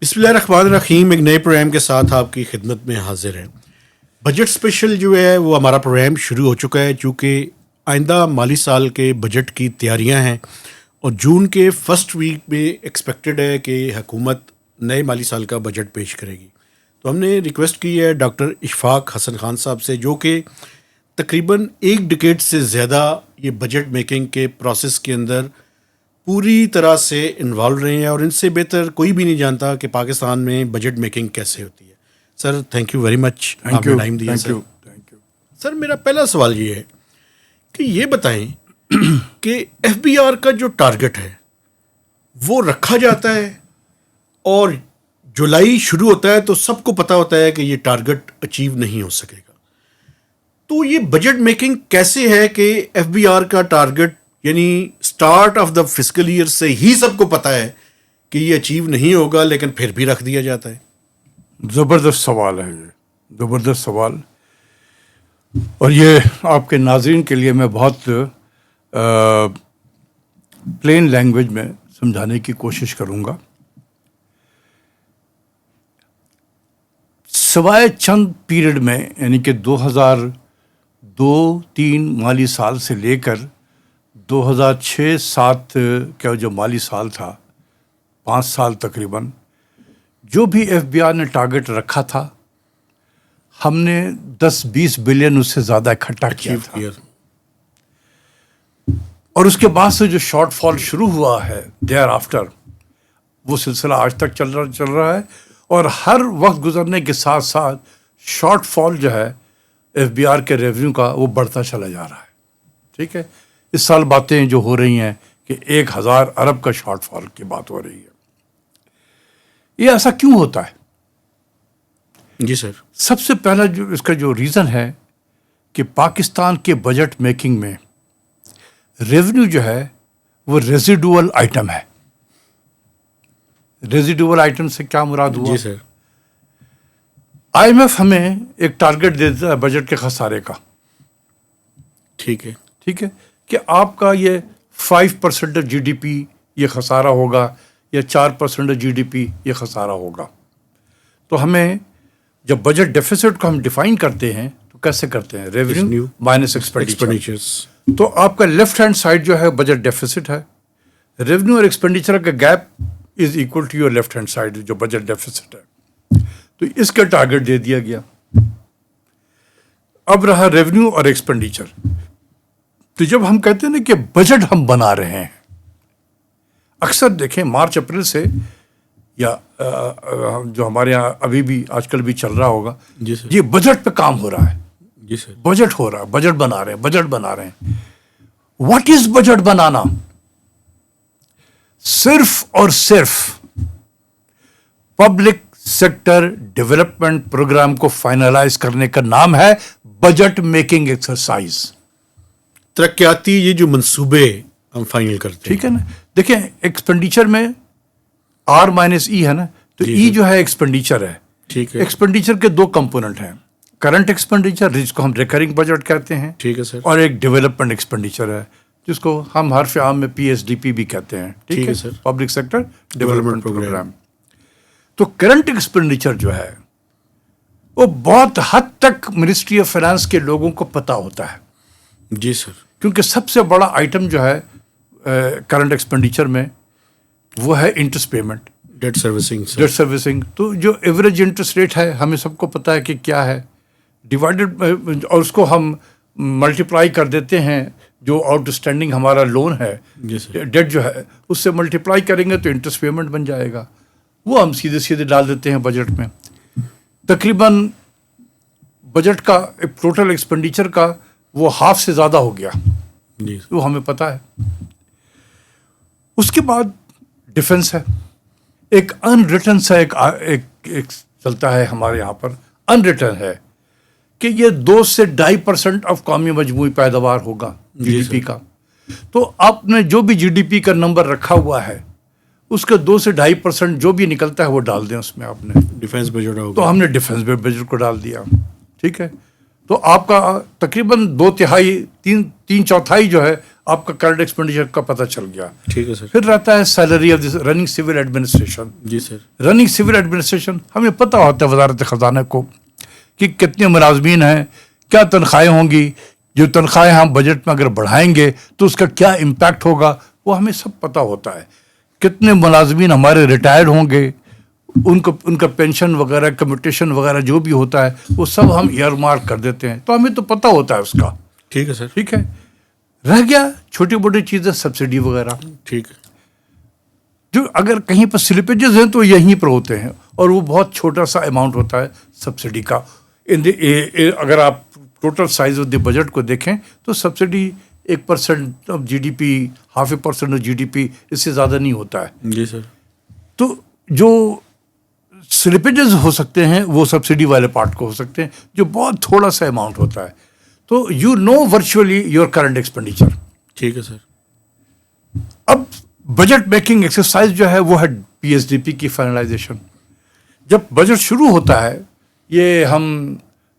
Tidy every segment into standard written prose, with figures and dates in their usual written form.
بسم اللہ الرحمن الرحیم. ایک نئے پروگرام کے ساتھ آپ کی خدمت میں حاضر ہیں. بجٹ اسپیشل جو ہے وہ ہمارا پروگرام شروع ہو چکا ہے، چونکہ آئندہ مالی سال کے بجٹ کی تیاریاں ہیں اور جون کے فرسٹ ویک میں ایکسپیکٹڈ ہے کہ حکومت نئے مالی سال کا بجٹ پیش کرے گی. تو ہم نے ریکویسٹ کی ہے ڈاکٹر اشفاق حسن خان صاحب سے، جو کہ تقریباً ایک ڈیکیڈ سے زیادہ یہ بجٹ میکنگ کے پروسیس کے اندر پوری طرح سے انوالو رہے ہیں، اور ان سے بہتر کوئی بھی نہیں جانتا کہ پاکستان میں بجٹ میکنگ کیسے ہوتی ہے. Sir thank you very much, آپ نے ٹائم دیا. سر میرا پہلا سوال یہ ہے کہ یہ بتائیں کہ ایف بی آر کا جو ٹارگٹ ہے وہ رکھا جاتا ہے، اور جولائی شروع ہوتا ہے تو سب کو پتہ ہوتا ہے کہ یہ ٹارگٹ اچیو نہیں ہو سکے گا. تو یہ بجٹ میکنگ کیسے ہے کہ ایف بی آر کا ٹارگٹ یعنی start of the fiscal year سے ہی سب کو پتہ ہے کہ یہ اچیو نہیں ہوگا لیکن پھر بھی رکھ دیا جاتا ہے؟ زبردست سوال ہے، یہ زبردست سوال، اور یہ آپ کے ناظرین کے لیے میں بہت پلین لینگویج میں سمجھانے کی کوشش کروں گا. سوائے چند پیریڈ میں، یعنی کہ 2002-03 مالی سال سے لے کر 2006-07 کا جو مالی سال تھا، 5 سال تقریباً، جو بھی ایف بی آر نے ٹارگٹ رکھا تھا ہم نے 10-20 بلین اس سے زیادہ اکٹھا کیا تھا. اور اس کے بعد سے جو شارٹ فال شروع ہوا ہے دیئر آفٹر، وہ سلسلہ آج تک چل رہا ہے، اور ہر وقت گزرنے کے ساتھ ساتھ شارٹ فال جو ہے ایف بی آر کے ریونیو کا وہ بڑھتا چلا جا رہا ہے. ٹھیک ہے، اس سال باتیں جو ہو رہی ہیں کہ 1000 ارب کا شارٹ فال کی بات ہو رہی ہے. یہ ایسا کیوں ہوتا ہے؟ جی سر. سب سے پہلا جو اس کا جو ریزن ہے کہ پاکستان کے بجٹ میکنگ میں ریونیو جو ہے وہ ریزیڈول آئٹم ہے. ریزیڈول آئٹم سے کیا مراد ہوا؟ جی سر. آئی ایم ایف ہمیں ایک ٹارگٹ دے دیتا ہے بجٹ کے خسارے کا. ٹھیک ہے. ٹھیک ہے کہ آپ کا یہ 5% جی ڈی پی یہ خسارہ ہوگا، یا 4% جی ڈی پی یہ خسارہ ہوگا. تو ہمیں جب بجٹ ڈیفیسٹ کو ہم ڈیفائن کرتے ہیں تو کیسے کرتے ہیں؟ Revenue minus expenditures. تو آپ کا لیفٹ ہینڈ سائڈ جو ہے بجٹ ڈیفیسٹ ہے، ریونیو اور ایکسپینڈیچر کا gap is equal to your left hand side جو بجٹ ڈیفیسٹ ہے. تو اس کا ٹارگٹ دے دیا گیا. اب رہا ریونیو اور ایکسپینڈیچر. تو جب ہم کہتے ہیں نا کہ بجٹ ہم بنا رہے ہیں، اکثر دیکھیں مارچ اپریل سے، یا جو ہمارے یہاں ابھی بھی آج کل بھی چل رہا ہوگا، یہ بجٹ پہ کام ہو رہا ہے. جی سر. بجٹ ہو رہا ہے، بجٹ بنا رہے ہیں، بجٹ بنا رہے ہیں. واٹ از بجٹ بنانا؟ صرف اور صرف پبلک سیکٹر ڈیولپمنٹ پروگرام کو فائنلائز کرنے کا نام ہے بجٹ میکنگ ایکسرسائز. ترقیاتی یہ جو منصوبے ہم فائنل کرتے ہیں. ٹھیک ہے نا. دیکھیں ایکسپینڈیچر میں R-E ہے نا، تو ای جو ہے ایکسپینڈیچر ہے. ٹھیک ہے. ایکسپینڈیچر کے 2 کمپوننٹ ہیں، کرنٹ ایکسپینڈیچر جس کو ہم ریکرنگ بجٹ کہتے ہیں، ٹھیک ہے سر، اور ایک ڈیولپمنٹ ایکسپینڈیچر ہے جس کو ہم حرف عام میں PSDP بھی کہتے ہیں. ٹھیک ہے سر، پبلک سیکٹر ڈیولپمنٹ پروگرام. تو کرنٹ ایکسپینڈیچر جو ہے وہ بہت حد تک منسٹری آف فائنانس کے لوگوں کو پتہ ہوتا ہے. جی سر. کیونکہ سب سے بڑا آئٹم جو ہے کرنٹ ایکسپینڈیچر میں وہ ہے interest payment, date servicing. Date servicing. تو جو ایوریج انٹرسٹ ریٹ ہے ہمیں سب کو پتہ ہے کہ کیا ہے، ڈیوائڈیڈ، اور اس کو ہم ملٹیپلائی کر دیتے ہیں جو آؤٹ اسٹینڈنگ ہمارا لون ہے، ڈیٹ جو ہے اس سے ملٹیپلائی کریں گے تو انٹرسٹ پیمنٹ بن جائے گا. وہ ہم سیدھے ڈال دیتے ہیں بجٹ میں. تقریباً بجٹ کا ٹوٹل ایکسپینڈیچر کا وہ ہاف سے زیادہ ہو گیا. جی. وہ ہمیں پتہ ہے. اس کے بعد ڈیفنس ہے، ایک ان ریٹن سا ایک چلتا ہے ہمارے یہاں پر، ان ریٹن ہے کہ یہ 2 سے 2.5% آف قومی مجموعی پیداوار ہوگا جی ڈی پی کا. تو آپ نے جو بھی جی ڈی پی کا نمبر رکھا ہوا ہے اس کا 2 سے 2.5% جو بھی نکلتا ہے وہ ڈال دیں اس میں. آپ نے ڈیفینس بجٹ ہوگا تو ہم نے ڈیفینس بجٹ کو ڈال دیا. ٹھیک ہے. تو آپ کا تقریباً 2/3 3/4 جو ہے آپ کا کرنٹ ایکسپینڈیچر کا پتہ چل گیا. ٹھیک ہے سر. پھر رہتا ہے salary of this running civil administration. جی سر. رننگ سول ایڈمنسٹریشن ہمیں پتہ ہوتا ہے وزارت خزانہ کو کہ کتنے ملازمین ہیں, کیا تنخواہیں ہوں گی, جو تنخواہیں ہم بجٹ میں اگر بڑھائیں گے تو اس کا کیا امپیکٹ ہوگا, وہ ہمیں سب پتہ ہوتا ہے. کتنے ملازمین ہمارے ریٹائرڈ ہوں گے, ان کا پینشن وغیرہ کمیٹیشن وغیرہ جو بھی ہوتا ہے وہ سب ہم ایئر مارک کر دیتے ہیں, تو ہمیں تو پتہ ہوتا ہے اس کا. ٹھیک ہے سر. ٹھیک ہے. رہ گیا چھوٹی موٹی چیزیں, سبسڈی وغیرہ. ٹھیک ہے. جو اگر کہیں پر سلپیجز ہیں تو یہیں پر ہوتے ہیں, اور وہ بہت چھوٹا سا اماؤنٹ ہوتا ہے سبسڈی کا. اگر آپ total size of the budget کو دیکھیں تو subsidy 1% of G D P, 0.5% of G D P, اس سے زیادہ نہیں ہوتا ہے. جی سر. تو جو سلپیجز ہو سکتے ہیں وہ سبسڈی والے پارٹ کو ہو سکتے ہیں, جو بہت تھوڑا سا اماؤنٹ ہوتا ہے. تو you know virtually your current expenditure. ٹھیک ہے سر. اب بجٹ میکنگ ایکسرسائز جو ہے وہ ہے پی ایس ڈی پی کی فائنلائزیشن. جب بجٹ شروع ہوتا ہے, یہ ہم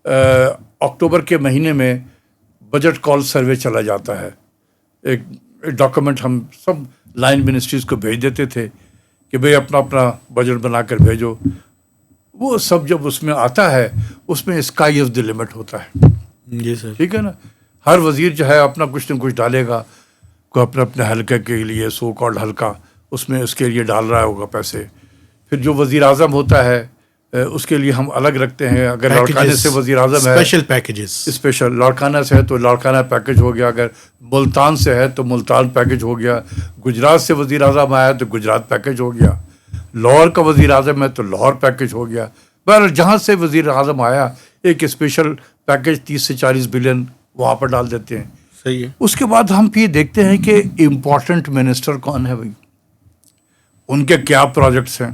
اکتوبر کے مہینے میں بجٹ کال سروے چلا جاتا ہے. ایک ڈاکومنٹ ہم سب لائن منسٹریز کو بھیج دیتے تھے کہ بھئی اپنا اپنا بجٹ بنا کر بھیجو. وہ سب جب اس میں آتا ہے, اس میں اسکائی آف دی لمٹ ہوتا ہے. جی سر. ٹھیک ہے نا. ہر وزیر جو ہے اپنا کچھ نہ کچھ ڈالے گا, کوئی اپنے حلقے کے لیے سو کالڈ حلقہ, اس میں اس کے لیے ڈال رہا ہوگا پیسے. پھر جو وزیر اعظم ہوتا ہے اس کے لیے ہم الگ رکھتے ہیں. اگر لاڑکانے سے وزیر اعظم ہے, اسپیشل پیکیجز, اسپیشل لاڑکانہ سے ہے تو لاڑکانہ پیکج ہو گیا. اگر ملتان سے ہے تو ملتان پیکج ہو گیا. گجرات سے وزیر اعظم آیا تو گجرات پیکج ہو گیا. لاہور کا وزیر اعظم ہے تو لاہور پیکج ہو گیا. بہرحال جہاں سے وزیر اعظم آیا ایک اسپیشل پیکج 30 سے 40 بلین وہاں پر ڈال دیتے ہیں. صحیح ہے. اس کے بعد ہم یہ دیکھتے ہیں کہ امپورٹنٹ منسٹر کون ہے بھائی, ان کے کیا پروجیکٹس ہیں,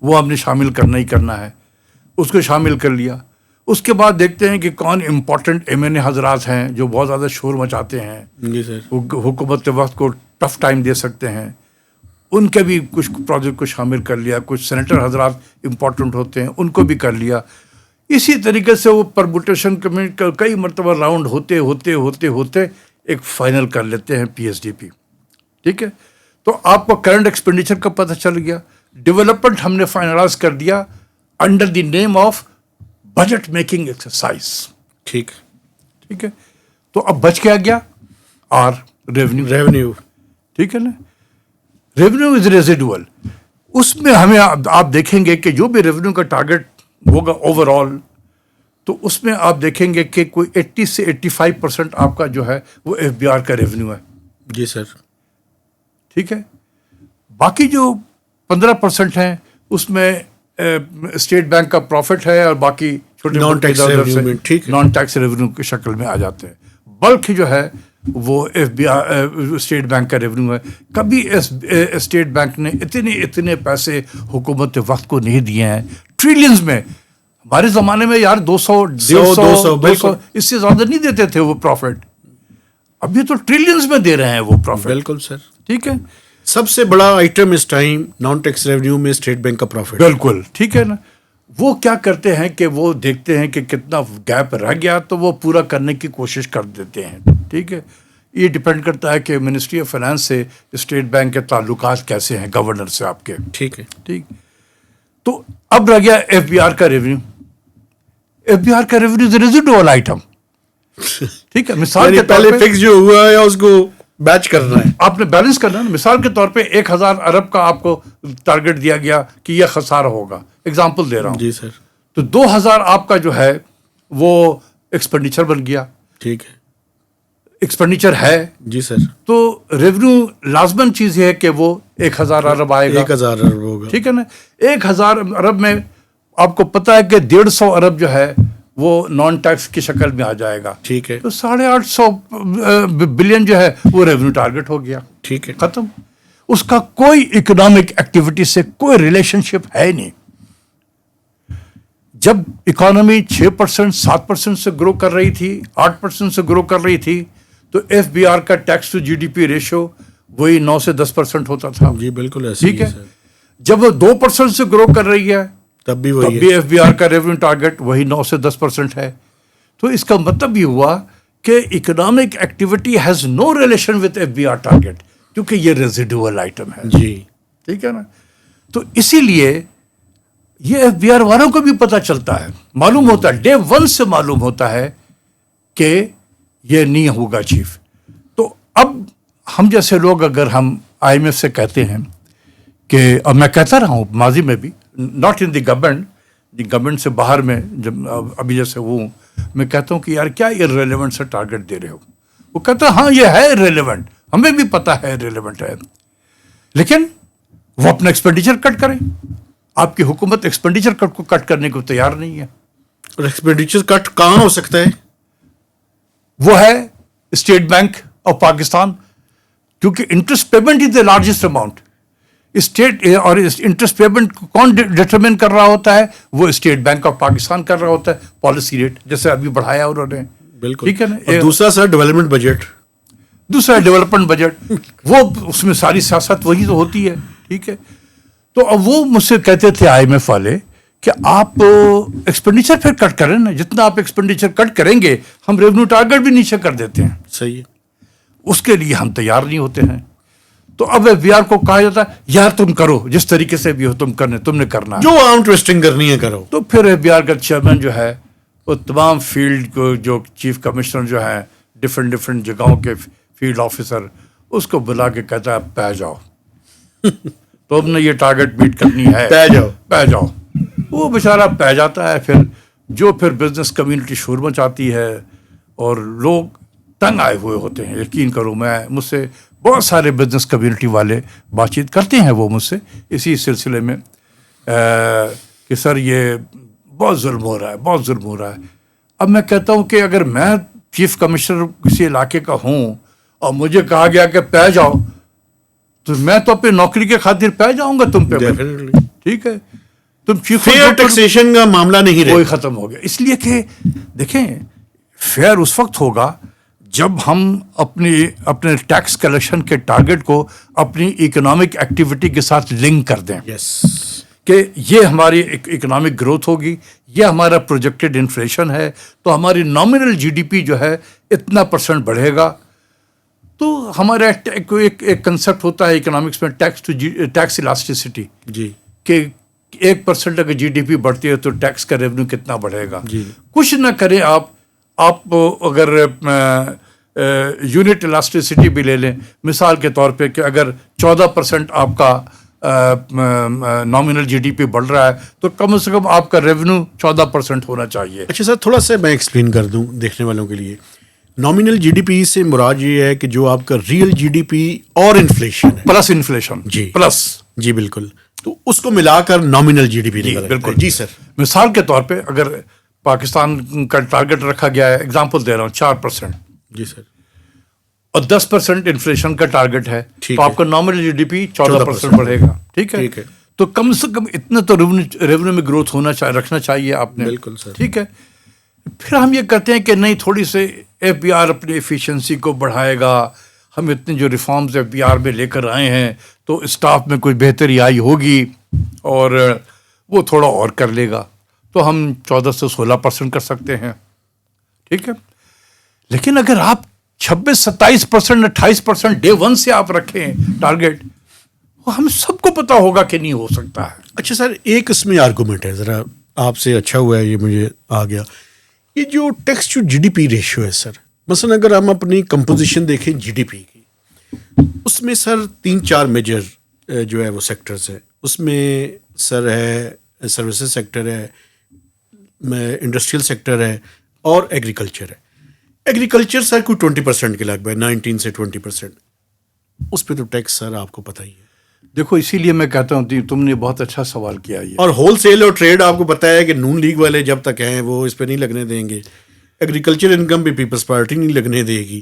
وہ ہم نے شامل کرنا ہی کرنا ہے. اس کو شامل کر لیا. اس کے بعد دیکھتے ہیں کہ کون امپورٹنٹ ایم این اے حضرات ہیں جو بہت زیادہ شور مچاتے ہیں, جی سر. حکومت وقت کو ٹف ٹائم دے سکتے ہیں. ان کے بھی کچھ پروجیکٹ کو شامل کر لیا. کچھ سینیٹر حضرات امپورٹنٹ ہوتے ہیں, ان کو بھی کر لیا. اسی طریقے سے وہ پرموٹیشن کئی مرتبہ راؤنڈ ہوتے ہوتے ہوتے ہوتے ایک فائنل کر لیتے ہیں پی ایس ڈی پی. ٹھیک ہے. تو آپ کو کرنٹ ایکسپینڈیچر کا پتہ چل گیا. ڈیولپمنٹ ہم نے فائنلائز کر دیا under the name of budget making exercise. ٹھیک. ٹھیک ہے. تو اب بچ کیا گیا, آر ریونیو. ٹھیک ہے نا. Revenue is residual. اس میں ہمیں آپ دیکھیں گے کہ جو بھی ریونیو کا ٹارگیٹ ہوگا اوور آل, تو اس میں آپ دیکھیں گے کہ کوئی 80 سے 85% آپ کا جو ہے وہ ایف بی آر کا ریونیو ہے. جی سر. ٹھیک ہے. باقی جو 15% ہیں اس میں اسٹیٹ بینک کا پروفٹ ہے, اور باقی چھوٹے نان ٹیکس ریونیو. ٹھیک ہے. نان ٹیکس ریونیو کی شکل میں آ جاتے ہیں. بلک جو ہے وہ F B R state bank کا ریونیو ہے. کبھی اسٹیٹ بینک نے اتنے پیسے حکومت وقت کو نہیں دیے ہیں, ٹریلینز میں. ہمارے زمانے میں یار 200 150 اس سے زیادہ نہیں دیتے تھے وہ پروفٹ. ابھی تو ٹریلینز میں دے رہے ہیں وہ پروفٹ. بالکل سر. ٹھیک ہے. سب سے بڑا آئٹم اس ٹائم نان ٹیکس ریونیو میں اسٹیٹ بینک کا پروفٹ. بالکل ٹھیک ہے نا. وہ کیا کرتے ہیں کہ وہ دیکھتے ہیں کہ کتنا گیپ رہ گیا تو وہ پورا کرنے کی کوشش کر دیتے ہیں. ٹھیک ہے. یہ ڈپینڈ کرتا ہے کہ منسٹری آف فائنانس سے اسٹیٹ بینک کے تعلقات کیسے ہیں, گورنر سے آپ کے. ٹھیک ہے. ٹھیک. تو اب رہ گیا ایف بی آر کا ریونیو. ایف بی آر کا ریونیو از ریزیڈوئل آئٹم. ٹھیک ہے. مثال کے پہلے طور پہ فکس جو ہوا ہے اس کو بیچ کرنا ہے, آپ نے بیلنس کرنا ہے. مثال کے طور پہ 1000 ارب کا آپ کو ٹارگیٹ دیا گیا کہ یہ خسارہ ہوگا, ایگزامپل دے رہا ہوں. جی سر. تو 2000 آپ کا جو ہے وہ ایکسپینڈیچر بن گیا. ٹھیک ہے. ایکسپینڈیچر ہے. جی سر. تو ریونیو لازمن چیز ہے کہ وہ 1000 ارب آئے گا. 1000 ارب ہوگا. ٹھیک ہے نا. 1000 ارب میں آپ کو پتا ہے کہ 150 ارب جو ہے وہ نان ٹیکس کی شکل میں آ جائے گا. ٹھیک ہے. تو 850 بلین جو ہے وہ ریونیو ٹارگیٹ ہو گیا. ٹھیک ہے. ختم. اس کا کوئی اکنامک ایکٹیویٹی سے کوئی ریلیشن شپ ہے نہیں. جب اکانومی 6% 7% سے گرو کر رہی تھی, 8% سے گرو کر رہی تھی, تو ایف بی آر کا tax to G D P ratio وہی 9 سے 10% ہوتا تھا. جی بالکل ایسے. ٹھیک ہے. جب وہ 2% سے گرو کر رہی ہے تب بھی ایف بی آر کا ریونیو ٹارگیٹ وہی 9 سے 10% ہے. تو اس کا مطلب یہ ہوا کہ economic activity has no relation with F B R target, کیونکہ یہ ریزیڈول آئٹم ہے. جی ٹھیک ہے نا. تو اسی لیے یہ ایف بی آر والوں کو بھی پتہ چلتا ہے، معلوم ہوتا ہے، ڈے ون سے معلوم ہوتا ہے کہ یہ نہیں ہوگا چیف. تو اب ہم جیسے لوگ اگر ہم آئی ایم ایف سے کہتے ہیں کہ، اب میں کہتا رہا ہوں ماضی میں بھی، ناٹ ان دی گورنمنٹ سے باہر میں، جب ابھی جیسے ہوں، میں کہتا ہوں کہ یار کیا ارریلیونٹ سے ٹارگیٹ دے رہے ہو. وہ کہتا ہے ہاں یہ ہے ریلیونٹ، ہمیں بھی پتہ ہے ریلیونٹ ہے، لیکن وہ اپنا ایکسپینڈیچر کٹ کریں. آپ کی حکومت ایکسپینڈیچر کٹ کو کٹ کرنے کو تیار نہیں ہے. اور ایکسپینڈیچر کٹ کہاں ہو سکتا ہے؟ وہ ہے اسٹیٹ بینک آف پاکستان، کیونکہ interest payment is the largest amount. State اور انٹرسٹ پیمنٹ کون ڈٹرمن کر رہا ہوتا ہے؟ وہ اسٹیٹ بینک آف پاکستان کر رہا ہوتا ہے. پالیسی ریٹ جیسے ابھی بڑھایا انہوں نے. بالکل. ٹھیک ہے نا. اور دوسرا سر ڈیولپمنٹ بجٹ، دوسرا ڈیولپمنٹ بجٹ، وہ اس میں ساری سیاست وہی تو ہوتی ہے. ٹھیک ہے. تو اب وہ مجھ سے کہتے تھے آئی ایم ایف والے کہ آپ ایکسپینڈیچر پھر کٹ کریں نا، جتنا آپ ایکسپینڈیچر کٹ کریں گے ہم ریونیو ٹارگیٹ بھی نیچے کر دیتے ہیں. صحیح ہے. اس کے لیے ہم تیار نہیں ہوتے ہیں. تو اب ایف بی آر کو کہا جاتا ہے یار تم کرو جس طریقے سے بھی ہو، تم نے کرنا ہے، جو عام ٹویسٹنگ کرنی ہے کرو. تو پھر ایف بی آر کا چیئرمین جو ہے وہ تمام فیلڈ کو، جو چیف کمشنر جو ہیں ڈفرینٹ جگہوں کے فیلڈ آفیسر، اس کو بلا کے کہتا ہے پہ جاؤ، تم نے یہ ٹارگیٹ میٹ کرنی ہے، پہ جاؤ. وہ بیچارہ پہ جاتا ہے. پھر بزنس کمیونٹی شور مچاتی ہے اور لوگ تنگ آئے ہوئے ہوتے ہیں. یقین کرو، مجھ سے بہت سارے بزنس کمیونٹی والے بات چیت کرتے ہیں وہ مجھ سے اسی سلسلے میں کہ سر یہ بہت ظلم ہو رہا ہے، بہت ظلم ہو رہا ہے. اب میں کہتا ہوں کہ اگر میں چیف کمشنر کسی علاقے کا ہوں اور مجھے کہا گیا کہ پہ جاؤ، تو میں تو اپنی نوکری کے خاطر پہ جاؤں گا تم پہ. ٹھیک ہے. تم چیف فیئر ٹیکسیشن کا معاملہ نہیں رہا، کوئی ختم ہو گیا. اس لیے کہ دیکھیں فیئر اس وقت ہوگا جب ہم اپنے ٹیکس کلیکشن کے ٹارگیٹ کو اپنی اکنامک ایکٹیویٹی کے ساتھ لنک کر دیں. یس. کہ یہ ہماری اکنامک گروتھ ہوگی، یہ ہمارا پروجیکٹڈ انفلیشن ہے، تو ہماری نامنل جی ڈی پی جو ہے اتنا % بڑھے گا. تو ہمارا ایک کنسیپٹ ہوتا ہے اکنامکس میں ٹیکس الاسٹیسٹی. جی. کہ 1% اگر جی ڈی پی بڑھتی ہے تو ٹیکس کا ریونیو کتنا بڑھے گا. جی. کچھ نہ کریں آپ اگر یونٹ الاسٹیسٹی بھی لے لیں مثال کے طور پہ، کہ اگر 14% آپ کا نامنل جی ڈی پی بڑھ رہا ہے تو کم سے کم آپ کا ریونیو 14% ہونا چاہیے. اچھا سر، تھوڑا سا میں ایکسپلین کر دوں دیکھنے والوں کے لیے. نامنل جی ڈی پی سے مراد یہ ہے کہ جو آپ کا ریئل جی ڈی پی اور انفلیشن ہے، پلس انفلیشن. جی پلس. جی بالکل. تو اس کو ملا کر نامنل جی ڈی پی نکلا. بالکل. جی سر. مثال کے طور پہ اگر پاکستان کا ٹارگیٹ رکھا گیا ہے، اگزامپل دے رہا ہوں 4%. جی سر. اور 10% انفلیشن کا ٹارگیٹ ہے، تو آپ کا نامنل جی ڈی پی 14% بڑھے گا. ٹھیک ہے. تو کم سے کم اتنا تو ریونیو میں گروتھ رکھنا چاہیے آپ نے. بالکل سر. ٹھیک ہے. پھر ہم یہ کہتے ہیں کہ نہیں، تھوڑی سے ایف بی آر اپنی ایفیشنسی کو بڑھائے گا، ہم اتنے جو ریفارمز ایف بی آر میں لے کر آئے ہیں تو اسٹاف میں کوئی بہتری آئی ہوگی اور وہ تھوڑا اور کر لے گا، تو ہم 14 سے 16% کر سکتے ہیں. ٹھیک ہے. لیکن اگر آپ 26-27%, 28% ڈے ون سے آپ رکھیں ٹارگیٹ، وہ ہم سب کو پتا ہوگا کہ نہیں ہو سکتا ہے. اچھا سر، ایک اس میں آرگومنٹ ہے، ذرا آپ سے اچھا ہوا ہے یہ مجھے آ گیا. یہ جو tax to G D P ratio ہے سر، مثلا اگر ہم اپنی کمپوزیشن دیکھیں جی ڈی پی کی، اس میں سر 3-4 میجر جو ہے وہ سیکٹرز ہیں. اس میں سر ہے سروسز سیکٹر ہے، انڈسٹریل سیکٹر ہے اور ایگریکلچر ہے. ایگریکلچر سر کوئی 20% کے لگ بھگ 19 سے 20%. اس پہ تو ٹیکس سر آپ کو پتہ ہی ہے. دیکھو اسی لیے میں کہتا ہوں تم نے بہت اچھا سوال کیا. یہ اور ہول سیل اور ٹریڈ آپ کو پتہ ہے کہ نون لیگ والے جب تک ہیں وہ اس پہ نہیں لگنے دیں گے. ایگریکلچر انکم بھی پیپلز پارٹی نہیں لگنے دے گی.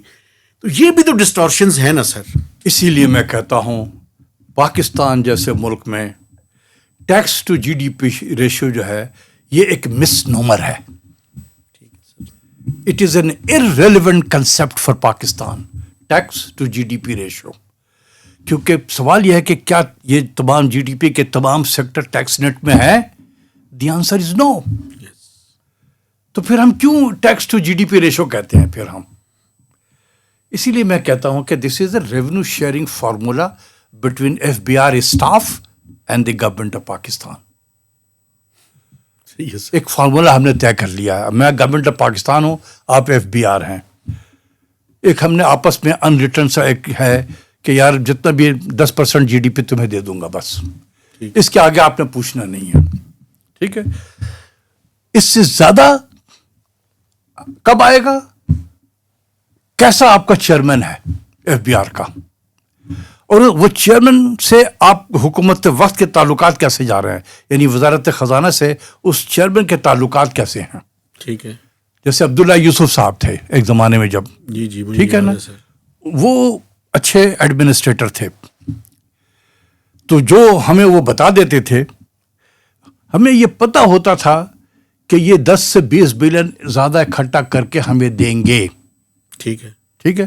تو یہ بھی تو ڈسٹورشنز ہیں نا سر. اسی لیے میں کہتا ہوں پاکستان جیسے ملک میں tax to G D P ratio جو ہے یہ ایک مس نومر ہے. It is an irrelevant concept for Pakistan, tax to G D P ratio. کیونکہ سوال یہ ہے کہ کیا یہ تمام جی ڈی پی کے تمام سیکٹر ٹیکس نیٹ میں ہے؟ The answer is no. تو پھر ہم کیوں tax to G D P ratio کہتے ہیں؟ پھر ہم اسی لیے میں کہتا ہوں کہ this is a revenue sharing formula between FBR staff and the government of Pakistan. صحیح ہے سر. ایک فارمولا ہم نے طے کر لیا ہے. میں گورنمنٹ آف پاکستان ہوں, آپ FBR ہیں. ایک ہم نے آپس میں ان ریٹرن سا ایک ہے کہ یار جتنا بھی 10% GDP تمہیں دے دوں گا بس, اس کے آگے آپ نے پوچھنا نہیں ہے. ٹھیک ہے, اس سے زیادہ کب آئے گا؟ کیسا آپ کا چیئرمین ہے FBR کا, اور وہ چیئرمین سے آپ حکومت وقت کے تعلقات کیسے جا رہے ہیں, یعنی وزارت خزانہ سے اس چیئرمین کے تعلقات کیسے ہیں. ٹھیک ہے. جیسے عبداللہ یوسف صاحب تھے ایک زمانے میں جب, جی مجھے ٹھیک ہے نا, وہ اچھے ایڈمنسٹریٹر تھے, تو جو ہمیں وہ بتا دیتے تھے, ہمیں یہ پتہ ہوتا تھا کہ یہ 10 سے 20 بلین زیادہ اکٹھا کر کے ہمیں دیں گے. ٹھیک ہے. ٹھیک ہے,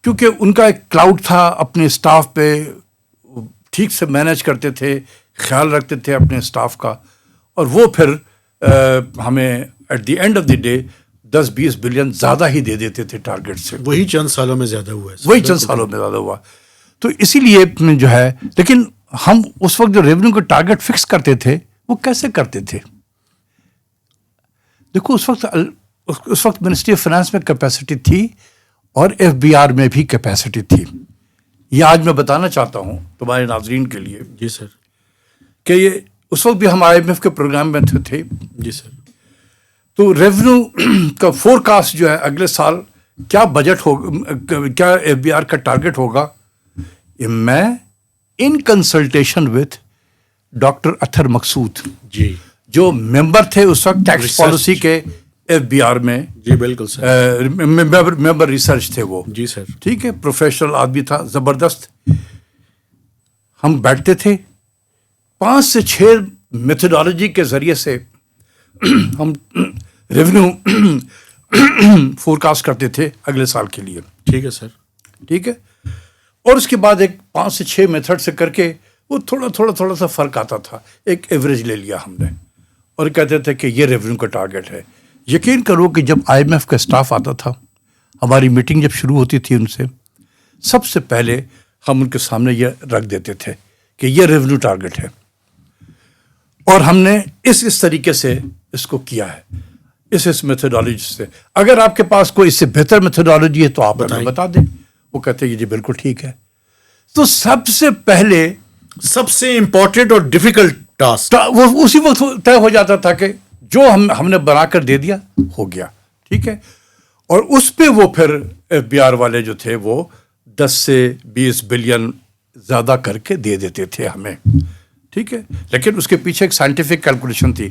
کیونکہ ان کا ایک کلاؤڈ تھا اپنے اسٹاف پہ, ٹھیک سے مینیج کرتے تھے, خیال رکھتے تھے اپنے اسٹاف کا, اور وہ پھر ہمیں at the end of the day 10-20 billion زیادہ ہی دے دیتے تھے ٹارگیٹ سے. وہی چند سالوں میں زیادہ ہوا ہے. وہی چند سالوں میں زیادہ ہوا. تو اسی لیے جو ہے, لیکن ہم اس وقت جو ریونیو کا ٹارگیٹ فکس کرتے تھے وہ کیسے کرتے تھے؟ دیکھو اس وقت منسٹری آف فائنانس میں کیپیسٹی تھی اور FBR میں بھی کیپیسٹی تھی. یہ آج میں بتانا چاہتا ہوں تمہارے ناظرین کے لیے. جی سر. کہ یہ اس وقت بھی ہم IMF کے پروگرام میں تھے. جی سر. تو ریونیو کا فور کاسٹ جو ہے اگلے سال کیا بجٹ ہوگا, کیا FBR کا ٹارگیٹ ہوگا, میں ان کنسلٹیشن وتھ ڈاکٹر اطہر مقصود, جی جو ممبر تھے اس وقت ٹیکس پالیسی کے FBR میں. جی بالکل سر. ممبر ریسرچ تھے وہ. جی سر. ٹھیک ہے, پروفیشنل آدمی تھا زبردست. ہم بیٹھتے تھے 5 سے 6 میتھڈالوجی کے ذریعے سے ہم ریونیو فور کاسٹ کرتے تھے اگلے سال کے لیے. ٹھیک ہے سر. ٹھیک ہے, اور اس کے بعد ایک 5 سے 6 میتھڈ سے کر کے وہ تھوڑا سا فرق آتا تھا, ایک ایوریج لے لیا ہم نے اور کہتے تھے کہ یہ ریونیو کا ٹارگیٹ ہے. یقین کرو کہ جب IMF کا اسٹاف آتا تھا, ہماری میٹنگ جب شروع ہوتی تھی ان سے, سب سے پہلے ہم ان کے سامنے یہ رکھ دیتے تھے کہ یہ ریونیو ٹارگیٹ ہے, اور ہم نے اس طریقے سے اس کو کیا ہے, اس میتھڈالوجی سے. اگر آپ کے پاس کوئی اس سے بہتر میتھڈالوجی ہے تو آپ ہمیں بتا دیں. وہ کہتے ہیں جی بالکل ٹھیک ہے. تو سب سے پہلے سب سے امپورٹنٹ اور ڈیفیکلٹ ٹاسک وہ اسی وقت طے ہو جاتا تھا کہ جو ہم نے بنا کر دے دیا ہو گیا. ٹھیک ہے, اور اس پہ وہ پھر FBR والے جو تھے وہ 10 سے 20 بلین زیادہ کر کے دے دیتے تھے ہمیں. ٹھیک ہے, لیکن اس کے پیچھے ایک سائنٹیفک کیلکولیشن تھی.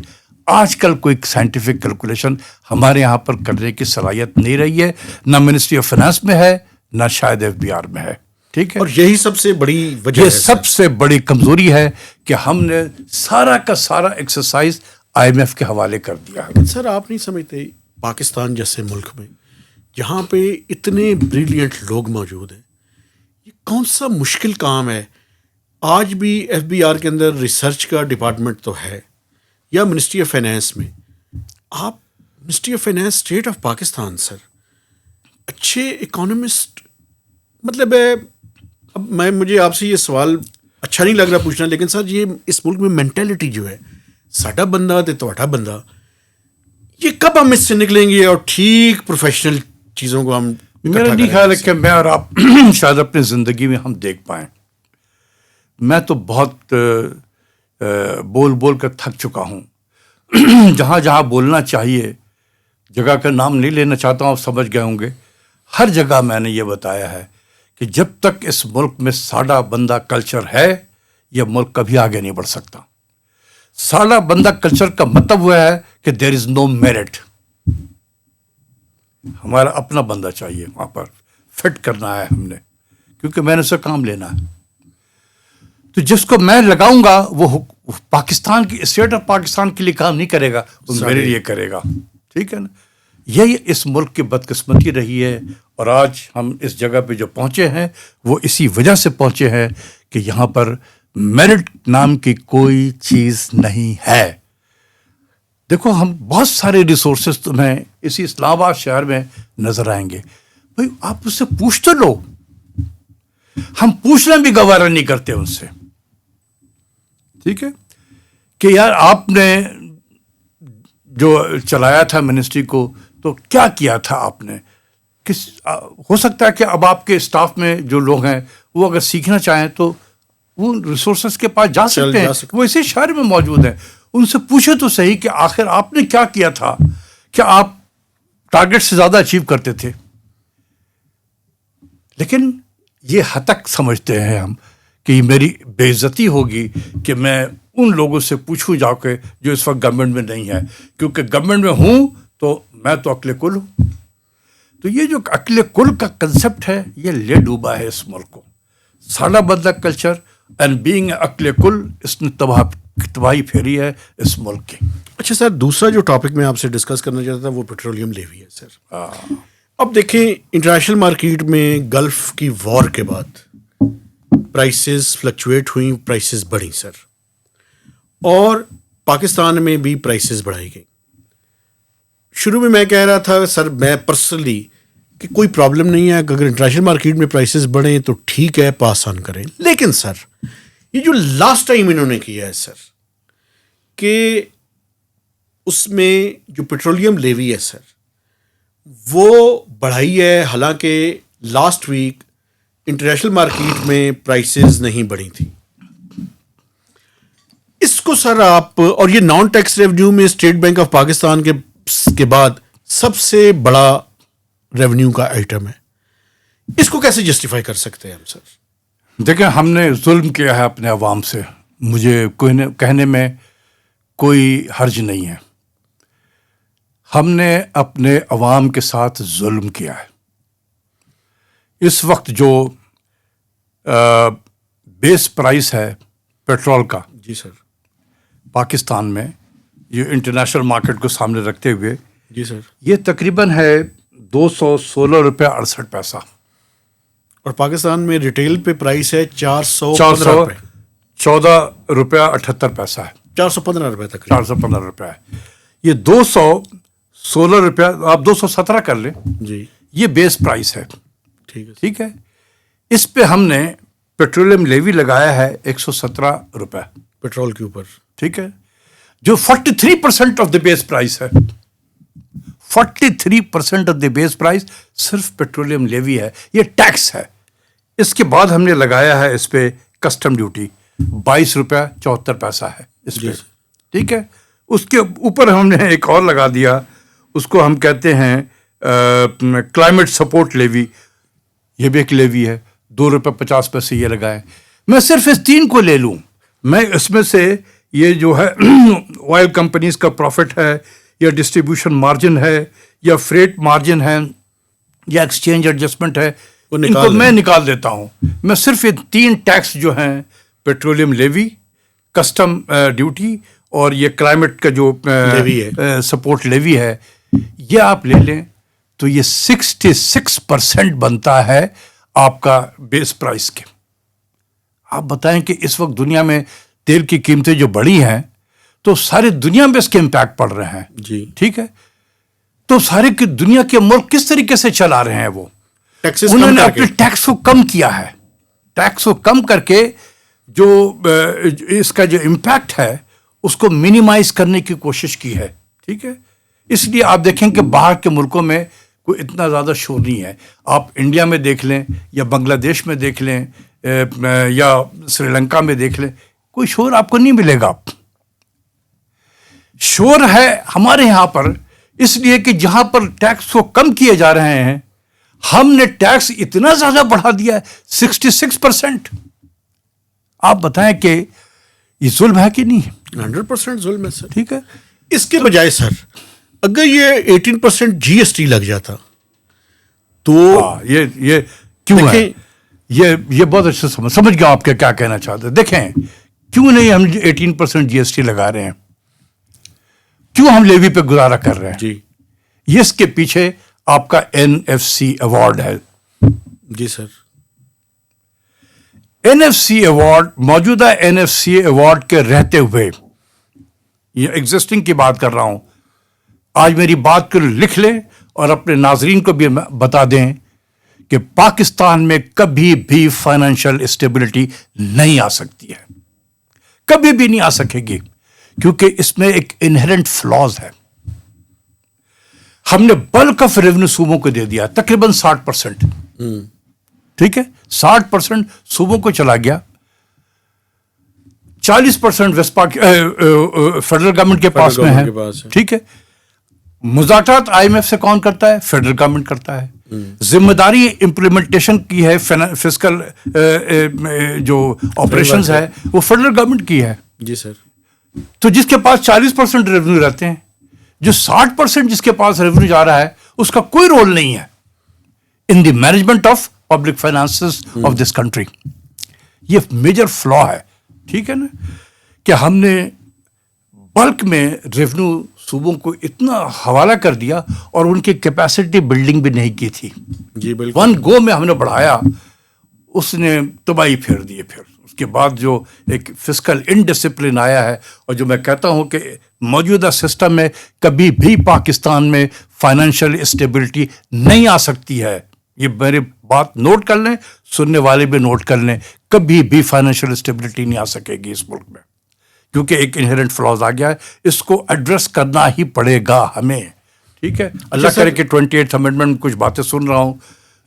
آج کل کوئی سائنٹیفک کیلکولیشن ہمارے یہاں پر کرنے کی صلاحیت نہیں رہی ہے, نہ منسٹری آف فائنانس میں ہے نہ شاید FBR میں ہے. ٹھیک ہے, اور یہی سب سے بڑی وجہ یہ ہے سب سے بڑی کمزوری ہے کہ ہم نے سارا کا سارا ایکسرسائز IMF کے حوالے کر دیا ہے. سر آپ نہیں سمجھتے پاکستان جیسے ملک میں جہاں پہ اتنے بریلینٹ لوگ موجود ہیں, یہ کون سا مشکل کام ہے؟ آج بھی FBR کے اندر ریسرچ کا ڈپارٹمنٹ تو ہے, یا منسٹری آف فائنانس میں آپ ministry of finance state of Pakistan sir, اچھے اکانومسٹ, مطلب اب مجھے آپ سے یہ سوال اچھا نہیں لگ رہا پوچھنا, لیکن سر یہ اس ملک میں مینٹیلٹی جو ہے ساڈا بندہ تے تہاڈا بندہ, یہ کب ہم اس سے نکلیں گے اور ٹھیک پروفیشنل چیزوں کو ہم میرا نہیں خیال ہے کہ میں اور آپ شاید اپنی زندگی میں ہم دیکھ پائیں. میں تو بہت بول کر تھک چکا ہوں. جہاں بولنا چاہیے, جگہ کا نام نہیں لینا چاہتا ہوں, آپ سمجھ گئے ہوں گے, ہر جگہ میں نے یہ بتایا ہے کہ جب تک اس ملک میں ساڈا بندہ کلچر ہے یہ ملک کبھی آگے نہیں بڑھ سکتا. ساڈا بندہ کلچر کا مطلب وہ ہے کہ دیر از نو میرٹ. ہمارا اپنا بندہ چاہیے, وہاں پر فٹ کرنا ہے ہم نے, کیونکہ میں نے اسے کام لینا ہے. تو جس کو میں لگاؤں گا وہ پاکستان کی اسٹیٹ آف پاکستان کے لیے کام نہیں کرے گا, وہ میرے لیے کرے گا. ٹھیک ہے نا, یہی اس ملک کی بدقسمتی رہی ہے, اور آج ہم اس جگہ پہ جو پہنچے ہیں وہ اسی وجہ سے پہنچے ہیں کہ یہاں پر میرٹ نام کی کوئی چیز نہیں ہے. دیکھو ہم بہت سارے ریسورسز تمہیں اسی اسلام آباد شہر میں نظر آئیں گے, بھائی آپ اس سے پوچھ تو لو. ہم پوچھنا بھی گوارا نہیں کرتے ان سے. ٹھیک ہے کہ یار آپ نے جو چلایا تھا منسٹری کو تو کیا کیا تھا آپ نے. ہو سکتا ہے کہ اب آپ کے اسٹاف میں جو لوگ ہیں وہ اگر سیکھنا چاہیں تو وہ ریسورسز کے پاس جا سکتے ہیں. وہ اسی شہر میں موجود ہیں. ان سے پوچھے تو صحیح کہ آخر آپ نے کیا کیا تھا. کیا آپ ٹارگیٹ سے زیادہ اچیو کرتے تھے؟ لیکن یہ حد تک سمجھتے ہیں ہم کہ میری بے عزتی ہوگی کہ میں ان لوگوں سے پوچھوں جا کے جو اس وقت گورنمنٹ میں نہیں ہے. کیونکہ گورنمنٹ میں ہوں تو میں تو عقل کل ہوں. تو یہ جو عقل کل کا کنسپٹ ہے یہ لے ڈوبا ہے اس ملک کو. سالہ بدلہ کلچر اینڈ بینگ عقل کل اس نے تباہی پھیری ہے اس ملک کی. اچھا سر، دوسرا جو ٹاپک میں آپ سے ڈسکس کرنا چاہتا تھا وہ پیٹرولیم لیوی ہے سر. اب دیکھیں انٹرنیشنل مارکیٹ میں گلف کی وار کے بعد پرائسز فلکچویٹ ہوئیں، پرائسز بڑھیں سر، اور پاکستان میں بھی پرائسز بڑھائی گئیں. شروع میں کہہ رہا تھا سر میں پرسنلی کہ کوئی پرابلم نہیں ہے، اگر انٹرنیشنل مارکیٹ میں پرائسز بڑھیں تو ٹھیک ہے، پاس آن کریں. لیکن سر یہ جو لاسٹ ٹائم انہوں نے کیا ہے سر کہ اس میں جو پیٹرولیم لیوی ہے سر وہ بڑھائی ہے، حالانکہ لاسٹ ویک انٹرنیشنل مارکیٹ میں پرائسز نہیں بڑھی تھی. اس کو سر آپ، اور یہ نان ٹیکس ریونیو میں اسٹیٹ بینک آف پاکستان کے بعد سب سے بڑا ریونیو کا آئٹم ہے، اس کو کیسے جسٹیفائی کر سکتے ہیں ہم سر؟ دیکھیں ہم نے ظلم کیا ہے اپنے عوام سے، مجھے کہنے میں کوئی حرج نہیں ہے. ہم نے اپنے عوام کے ساتھ ظلم کیا ہے. اس وقت جو بیس پرائس ہے پیٹرول کا جی سر، پاکستان میں یہ انٹرنیشنل مارکیٹ کو سامنے رکھتے ہوئے جی سر، یہ تقریباً ہے 216 روپے 68 پیسہ، اور پاکستان میں ریٹیل پہ پرائس ہے 414 روپے 78 پیسہ ہے، 415 روپے تک، 415 روپے ہے. یہ 216 روپے آپ 217 کر لیں، جی یہ بیس پرائس ہے. ٹھیک ہے. ٹھیک ہے، اس پہ ہم نے پیٹرولیم لیوی لگایا ہے 117 روپے پیٹرول کے اوپر. ٹھیک ہے، جو 43% آف دا بیس پرائس ہے. 43% آف دا بیس پرائس صرف پیٹرولیم لیوی ہے، یہ ٹیکس ہے. اس کے بعد ہم نے لگایا ہے اس پہ کسٹم ڈیوٹی 22 روپے 74 پیسہ ہے اس پہ. ٹھیک ہے، اس کے اوپر ہم نے ایک اور لگا دیا، اس کو ہم کہتے ہیں کلائمیٹ سپورٹ لیوی. یہ بھی ایک لیوی ہے، 2 روپے 50 پیسے یہ لگائے. میں صرف اس 3 کو لے لوں، میں اس میں سے یہ جو ہے آئل کمپنیز کا پروفٹ ہے یا ڈسٹریبیوشن مارجن ہے یا فریٹ مارجن ہے یا ایکسچینج ایڈجسٹمنٹ ہے، ان کو میں نکال دیتا ہوں. میں صرف یہ 3 ٹیکس جو ہیں پیٹرولیم لیوی، کسٹم ڈیوٹی اور یہ کلائمیٹ کا جو سپورٹ لیوی ہے، یہ آپ لے لیں تو یہ 66% بنتا ہے آپ کا بیس پرائس کے. آپ بتائیں کہ اس وقت دنیا میں تیل کی قیمتیں جو بڑھی ہیں تو ساری دنیا میں اس کے امپیکٹ پڑ رہے ہیں. جی ٹھیک ہے، تو سارے کی دنیا کے ملک کس طریقے سے چلا رہے ہیں، وہ انہوں نے اپنے ٹیکس کو کم کیا ہے. ٹیکس کو کم کر کے جو اس کا جو امپیکٹ ہے اس کو منیمائز کرنے کی کوشش کی ہے. ٹھیک ہے، اس لیے آپ دیکھیں کہ باہر کے ملکوں میں کوئی اتنا زیادہ شور نہیں ہے. آپ انڈیا میں دیکھ لیں یا بنگلہ دیش میں دیکھ لیں یا سری لنکا میں دیکھ لیں، کوئی شور آپ کو نہیں ملے گا. شور ہے ہمارے یہاں پر اس لیے کہ جہاں پر ٹیکس کو کم کیے جا رہے ہیں ہم نے ٹیکس اتنا زیادہ بڑھا دیا ہے 66%. آپ بتائیں کہ یہ ظلم ہے کہ نہیں؟ 100% ظلم ہے سر. ٹھیک ہے، اس کے بجائے سر اگر یہ 18% جی ایس ٹی لگ جاتا تو یہ کیوں ہے؟ یہ بہت اچھا سمجھ گیا آپ کیا کہنا چاہتے ہیں. دیکھیں کیوں نہیں ہم 18% جی ایس ٹی لگا رہے ہیں، کیوں ہم لیوی پہ گزارا کر رہے ہیں؟ جی یہ اس کے پیچھے آپ کا NFC ایوارڈ ہے. جی سر. NFC ایوارڈ، موجودہ NFC ایوارڈ کے رہتے ہوئے، یہ ایگزسٹنگ کی بات کر رہا ہوں، آج میری بات کو لکھ لیں اور اپنے ناظرین کو بھی بتا دیں کہ پاکستان میں کبھی بھی فائنینشیل اسٹیبلٹی نہیں آ سکتی ہے, کبھی بھی نہیں آ سکے گی, کیونکہ اس میں ایک انہیرنٹ فلاز ہے. ہم نے بلک آف ریونیو صوبوں کو دے دیا, تقریباً 60%. ٹھیک ہے, 60% صوبوں کو چلا گیا, 40% ویسٹ فیڈرل گورنمنٹ کے پاس میں ہے. ٹھیک ہے, مذاکرات آئی ایم ایف سے کون کرتا ہے؟ فیڈرل گورنمنٹ کرتا ہے. ذمہ داری امپلیمنٹیشن کی ہے, فسکل جو آپریشنز ہے وہ فیڈرل گورنمنٹ کی ہے. جی سر. تو جس کے پاس 40% ریونیو رہتے ہیں, جو 60% جس کے پاس ریونیو جا رہا ہے اس کا کوئی رول نہیں ہے in the management of public finances of this country. یہ میجر فلا ہے. ٹھیک ہے نا, کہ ہم نے بلک میں ریونیو صوبوں کو اتنا حوالہ کر دیا اور ان کی کیپیسٹی بلڈنگ بھی نہیں کی تھی. جی بالکل. ون گو میں ہم نے بڑھایا, اس نے تباہی پھیر دی. پھر اس کے بعد جو ایک فسکل انڈسپلن آیا ہے, اور جو میں کہتا ہوں کہ موجودہ سسٹم میں کبھی بھی پاکستان میں فائنینشیل اسٹیبلٹی نہیں آ سکتی ہے. یہ میری بات نوٹ کر لیں, سننے والے بھی نوٹ کر لیں, کبھی بھی فائنینشیل اسٹیبلٹی نہیں آ سکے گی اس ملک میں, کیونکہ ایک انہیرنٹ فلاز آ گیا ہے. اس کو ایڈریس کرنا ہی پڑے گا ہمیں. ٹھیک ہے, اللہ کرے کہ 28th امینڈمنٹ میں کچھ باتیں سن رہا ہوں,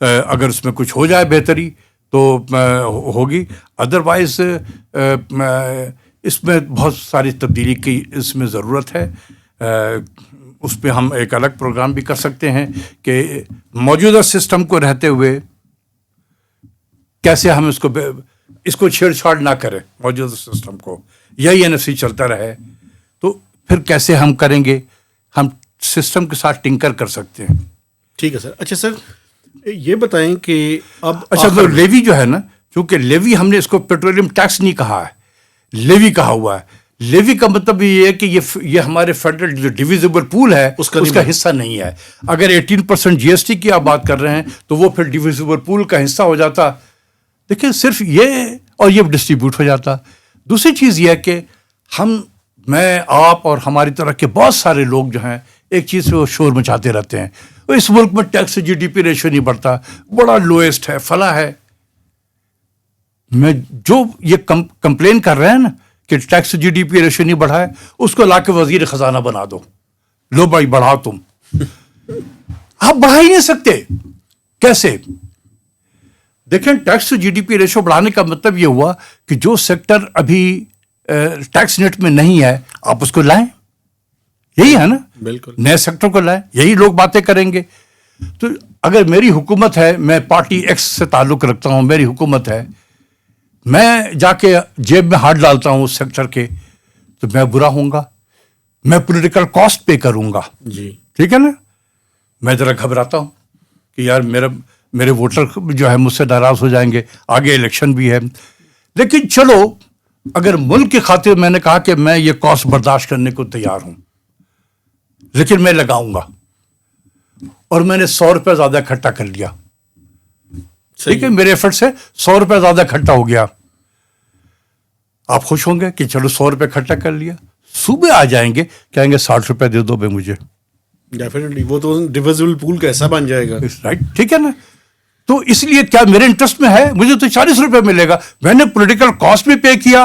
اگر اس میں کچھ ہو جائے بہتری تو ہوگی, ادروائز اس میں بہت ساری تبدیلی کی اس میں ضرورت ہے. اس پہ ہم ایک الگ پروگرام بھی کر سکتے ہیں کہ موجودہ سسٹم کو رہتے ہوئے کیسے ہم اس کو چھیڑ چھاڑ نہ کریں. موجودہ سسٹم کو یہی NFC چلتا رہے تو پھر کیسے ہم کریں گے, ہم سسٹم کے ساتھ ٹنکر کر سکتے ہیں. ٹھیک ہے سر. اچھا سر, یہ بتائیں کہ اب اچھا تو لیوی جو ہے نا, چونکہ لیوی ہم نے اس کو پیٹرولیم ٹیکس نہیں کہا ہے, لیوی کہا ہوا ہے. لیوی کا مطلب یہ ہے کہ یہ ہمارے فیڈرل جو ڈیویزیبل پول ہے اس کا حصہ نہیں ہے. اگر 18% GST کی آپ بات کر رہے ہیں تو وہ پھر ڈیویزیبل پول کا حصہ ہو جاتا. دیکھیں صرف یہ اور یہ ڈسٹریبیوٹ ہو جاتا. دوسری چیز یہ ہے کہ میں آپ اور ہماری طرح کے بہت سارے لوگ جو ہیں ایک چیز پہ وہ شور مچاتے رہتے ہیں, اس ملک میں ٹیکس GDP ریشو نہیں بڑھتا, بڑا لوئسٹ ہے, فلاں ہے. میں جو یہ کمپلین کر رہے ہیں نا کہ ٹیکس GDP ریشو نہیں بڑھا ہے, اس کو لا کے وزیر خزانہ بنا دو. لو بھائی بڑھاؤ تم. آپ بڑھا ہی نہیں سکتے. کیسے؟ دیکھیں ٹیکس GDP ریشو بڑھانے کا مطلب یہ ہوا کہ جو سیکٹر ابھی ٹیکس نیٹ میں نہیں ہے آپ اس کو لائیں. یہی ہے نا, بالکل نئے سیکٹر کو لائیں, یہی لوگ باتیں کریں گے. تو اگر میری حکومت ہے, میں پارٹی ایکس سے تعلق رکھتا ہوں, میری حکومت ہے, میں جا کے جیب میں ہاتھ ڈالتا ہوں اس سیکٹر کے, تو میں برا ہوں گا, میں پولیٹیکل کاسٹ پے کروں گا. جی ٹھیک ہے نا. میں ذرا گھبراتا ہوں کہ یار میرے ووٹر جو ہے مجھ سے ناراض ہو جائیں گے, آگے الیکشن بھی ہے. لیکن چلو, اگر ملک کی خاطر میں نے کہا کہ میں یہ کاسٹ برداشت کرنے کو تیار ہوں, لیکن میں لگاؤں گا, اور میں نے 100 روپے زیادہ اکٹھا کر لیا. ٹھیک ہے, میرے ایفرٹ سے 100 روپے زیادہ اکٹھا ہو گیا. آپ خوش ہوں گے کہ چلو 100 روپے اکٹھا کر لیا. صبح آ جائیں گے, کہیں گے 60 روپے دے دو بھائی مجھے. ڈیفینیٹلی وہ تو ڈیویزیبل پول کا ایسا بن جائے گا. رائٹ, ٹھیک ہے نا. تو اس لیے کیا میرے انٹرسٹ میں ہے, مجھے تو 40 روپے ملے گا. میں نے پولیٹیکل کاسٹ بھی پے کیا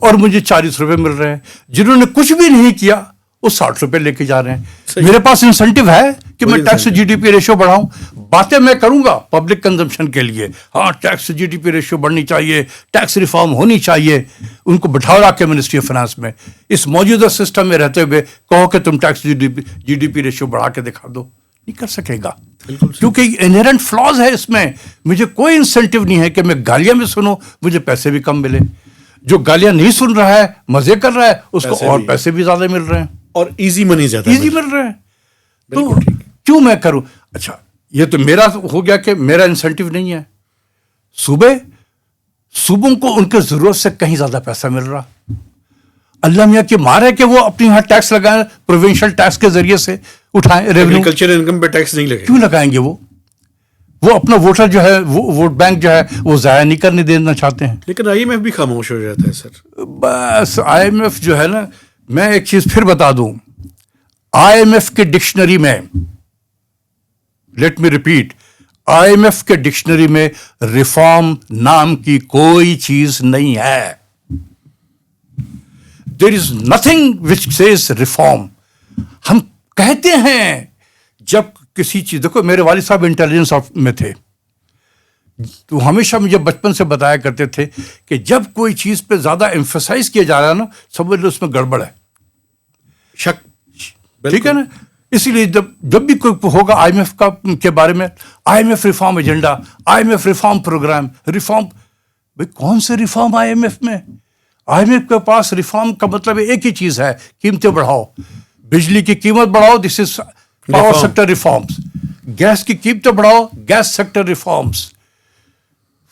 اور مجھے 40 روپے مل رہے ہیں. جنہوں نے کچھ بھی نہیں کیا وہ 60 روپے لے کے جا رہے ہیں. میرے پاس انسینٹیو ہے کہ میں ٹیکس GDP ریشو بڑھاؤں. باتیں میں کروں گا پبلک کنزمپشن کے لیے, ہاں ٹیکس GDP ریشو بڑھنی چاہیے, ٹیکس ریفارم ہونی چاہیے. ان کو بٹھاؤ لا کے منسٹری آف فائنانس میں, اس موجودہ سسٹم میں رہتے ہوئے کہو کہ تم ٹیکس GDP ریشو بڑھا کے دکھا دو. نہیں کر سکے گا, کیونکہ انہیرنٹ فلاز ہے اس میں. مجھے کوئی انسینٹیو نہیں ہے کہ میں گالیاں میں سنوں, مجھے پیسے بھی کم ملے. جو گالیاں نہیں سن رہا ہے, مزے کر رہا ہے, اس کو اور پیسے بھی زیادہ مل رہے ہیں, اور ایزی منی زیادہ مل رہے ہیں. تو کیوں میں کروں؟ اچھا یہ تو میرا ہو گیا کہ میرا انسینٹیو نہیں ہے. صوبوں کو ان کے ضرورت سے کہیں زیادہ پیسہ مل رہا. اللہ میاں کی مار ہے کہ وہ اپنے یہاں ٹیکس لگائیں, پروونشل ٹیکس کے ذریعے سے اٹھائیں ریونیو. کلچر انکم پہ ٹیکس نہیں لگے. کیوں لگائیں گے؟ وہ اپنا ووٹر جو ہے, ووٹ بینک جو ہے وہ ضائع نہیں کرنے دینا چاہتے ہیں. لیکن IMF بھی خاموش ہو جاتا ہے سر. بس IMF جو ہے نا, میں ایک چیز پھر بتا دوں, IMF کے ڈکشنری میں, لیٹ می ریپیٹ, IMF کے ڈکشنری میں ریفارم نام کی کوئی چیز نہیں ہے. There is nothing which says reform. ہم کہتے ہیں جب کسی چیز، دیکھو میرے والد صاحب انٹیلیجنس میں تھے، تو ہمیشہ مجھے بچپن سے بتایا کرتے تھے کہ جب کوئی چیز پہ زیادہ ایمفیسائز کیا جا رہا ہے نا، سمجھ لو اس میں گڑبڑ ہے، شک. ٹھیک ہے نا. اسی لیے جب بھی کوئی ہوگا IMF کے بارے میں، IMF reform agenda, IMF reform programme, reform, بھائی کون سے ریفارم IMF میں؟ IMF کے پاس ریفارم کا مطلب ایک ہی چیز ہے، قیمتیں بڑھاؤ، بجلی کی قیمت بڑھاؤ، this is power sector reforms. Gas کی قیمتیں بڑھاؤ، گیس سیکٹر ریفارمس.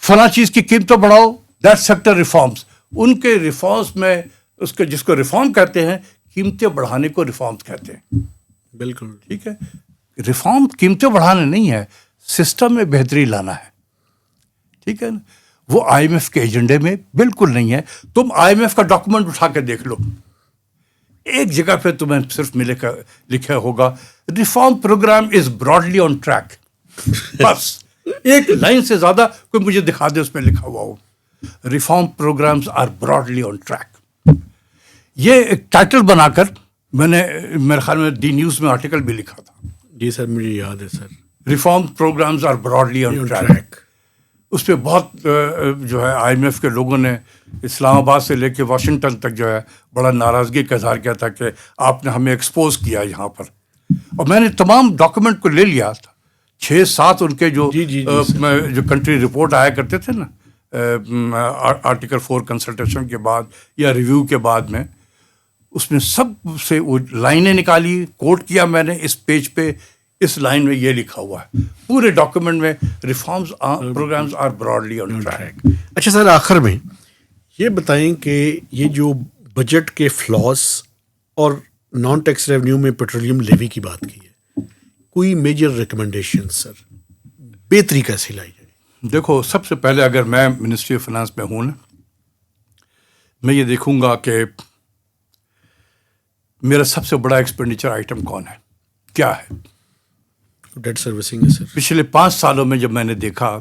فلاں چیز کی قیمتیں بڑھاؤ، دیٹ سیکٹر ریفارمس. ان کے ریفارمس میں اس کے جس کو ریفارم کہتے ہیں، قیمتیں بڑھانے کو ریفارمس کہتے ہیں. بالکل ٹھیک ہے. ریفارم قیمتیں بڑھانے نہیں ہے، سسٹم میں بہتری لانا ہے. ٹھیک ہے نا. وہ IMF کے ایجنڈے میں بالکل نہیں ہے. تم IMF کا ڈاکومنٹ اٹھا کے دیکھ لو، ایک جگہ پہ تمہیں صرف لکھا ہوگا reform programme is broadly on track. بس ایک لائن سے زیادہ کوئی مجھے دکھا دے اس میں لکھا ہوا ہو reform programmes are broadly on track. یہ ایک ٹائٹل بنا کر میں نے میرے خیال میں دی نیوز میں آرٹیکل بھی لکھا تھا. جی سر، مجھے یاد ہے sir. Reform programmes are broadly on track. اس پہ بہت جو ہے IMF کے لوگوں نے اسلام آباد سے لے کے واشنگٹن تک جو ہے بڑا ناراضگی کا اظہار کیا تھا کہ آپ نے ہمیں ایکسپوز کیا یہاں پر. اور میں نے تمام ڈاکومنٹ کو لے لیا تھا، 6-7 ان کے جو کنٹری رپورٹ آیا کرتے تھے نا آرٹیکل 4 کنسلٹیشن کے بعد یا ریویو کے بعد میں، اس میں سب سے وہ لائنیں نکالی، کوٹ کیا میں نے اس پیج پہ، اس لائن میں یہ لکھا ہوا ہے پورے ڈاکومنٹ میں reforms programmes are broadly on track. اچھا سر، آخر میں یہ بتائیں کہ یہ جو بجٹ کے فلاس اور نان ٹیکس ریونیو میں پیٹرولیم لیوی کی بات کی ہے، کوئی میجر ریکمنڈیشن سر بہتری کیسے لائی جائے؟ دیکھو، سب سے پہلے اگر میں منسٹری آف فائنانس میں ہوں نا، میں یہ دیکھوں گا کہ میرا سب سے بڑا ایکسپینڈیچر آئٹم کون ہے، کیا ہے. ڈیٹ سروسنگ ہے سر. پچھلے 5 سالوں میں جب میں نے دیکھا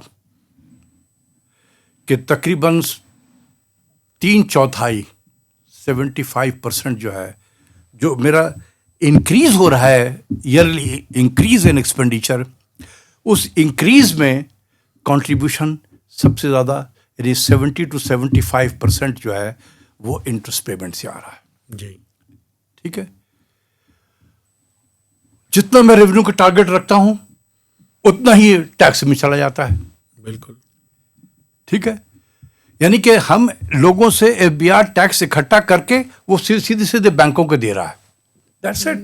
کہ تقریباً 3/4 75% جو ہے، جو میرا انکریز ہو رہا ہے ایئرلی انکریز ان ایکسپینڈیچر، اس انکریز میں کنٹریبیوشن سب سے زیادہ یعنی 70 to 75% جو ہے وہ انٹرسٹ پیمنٹ سے آ رہا ہے. جی ٹھیک ہے. جتنا میں ریونیو کا ٹارگٹ رکھتا ہوں اتنا ہی ٹیکس میں چلا جاتا ہے. بالکل ٹھیک ہے. یعنی کہ ہم لوگوں سے FBR ٹیکس اکٹھا کر کے وہ سیدھے بینکوں کو دے رہا ہے. That's it.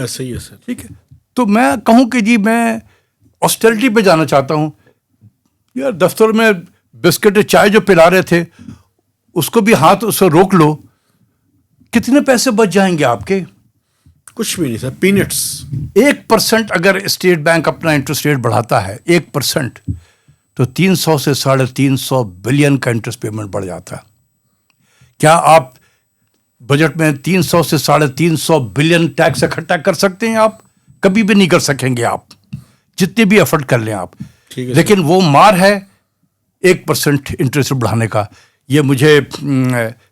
صحیح ہے سر. ٹھیک ہے. تو میں کہوں کہ جی میں آسٹریلٹی پہ جانا چاہتا ہوں. یار دفتر میں بسکٹ چائے جو پلا رہے تھے اس کو بھی ہاتھ اس سے روک لو، کتنے پیسے بچ جائیں گے آپ کے؟ کچھ بھی نہیں سر، پینٹس. 1% اگر اسٹیٹ بینک اپنا انٹرسٹ ریٹ بڑھاتا ہے 1%، تو 300 سے 350 بلین کا انٹرسٹ پیمنٹ بڑھ جاتا ہے. کیا آپ بجٹ میں 300 سے 350 بلین ٹیکس اکٹھا کر سکتے ہیں؟ آپ کبھی بھی نہیں کر سکیں گے، آپ جتنے بھی ایفرٹ کر لیں آپ. لیکن وہ مار ہے 1% انٹرسٹ بڑھانے کا. یہ مجھے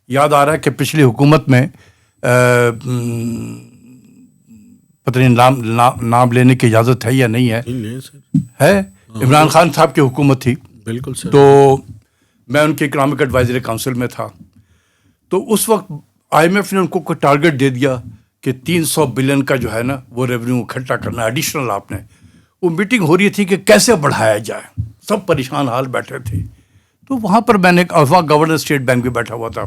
یاد آ رہا ہے کہ پچھلی حکومت میں پتہ نہیں نام لینے کی اجازت ہے یا نہیں ہے، عمران خان صاحب کی حکومت تھی. بالکل سر. تو میں ان کے اکنامک ایڈوائزری کاؤنسل میں تھا. تو اس وقت IMF نے ان کو کوئی ٹارگٹ دے دیا کہ 300 بلین کا جو ہے نا وہ ریونیو اکٹھا کرنا ہے ایڈیشنل. آپ نے وہ میٹنگ ہو رہی تھی کہ کیسے بڑھایا جائے، سب پریشان حال بیٹھے تھے. تو وہاں پر میں نے وہاں گورنر اسٹیٹ بینک بھی بیٹھا ہوا تھا.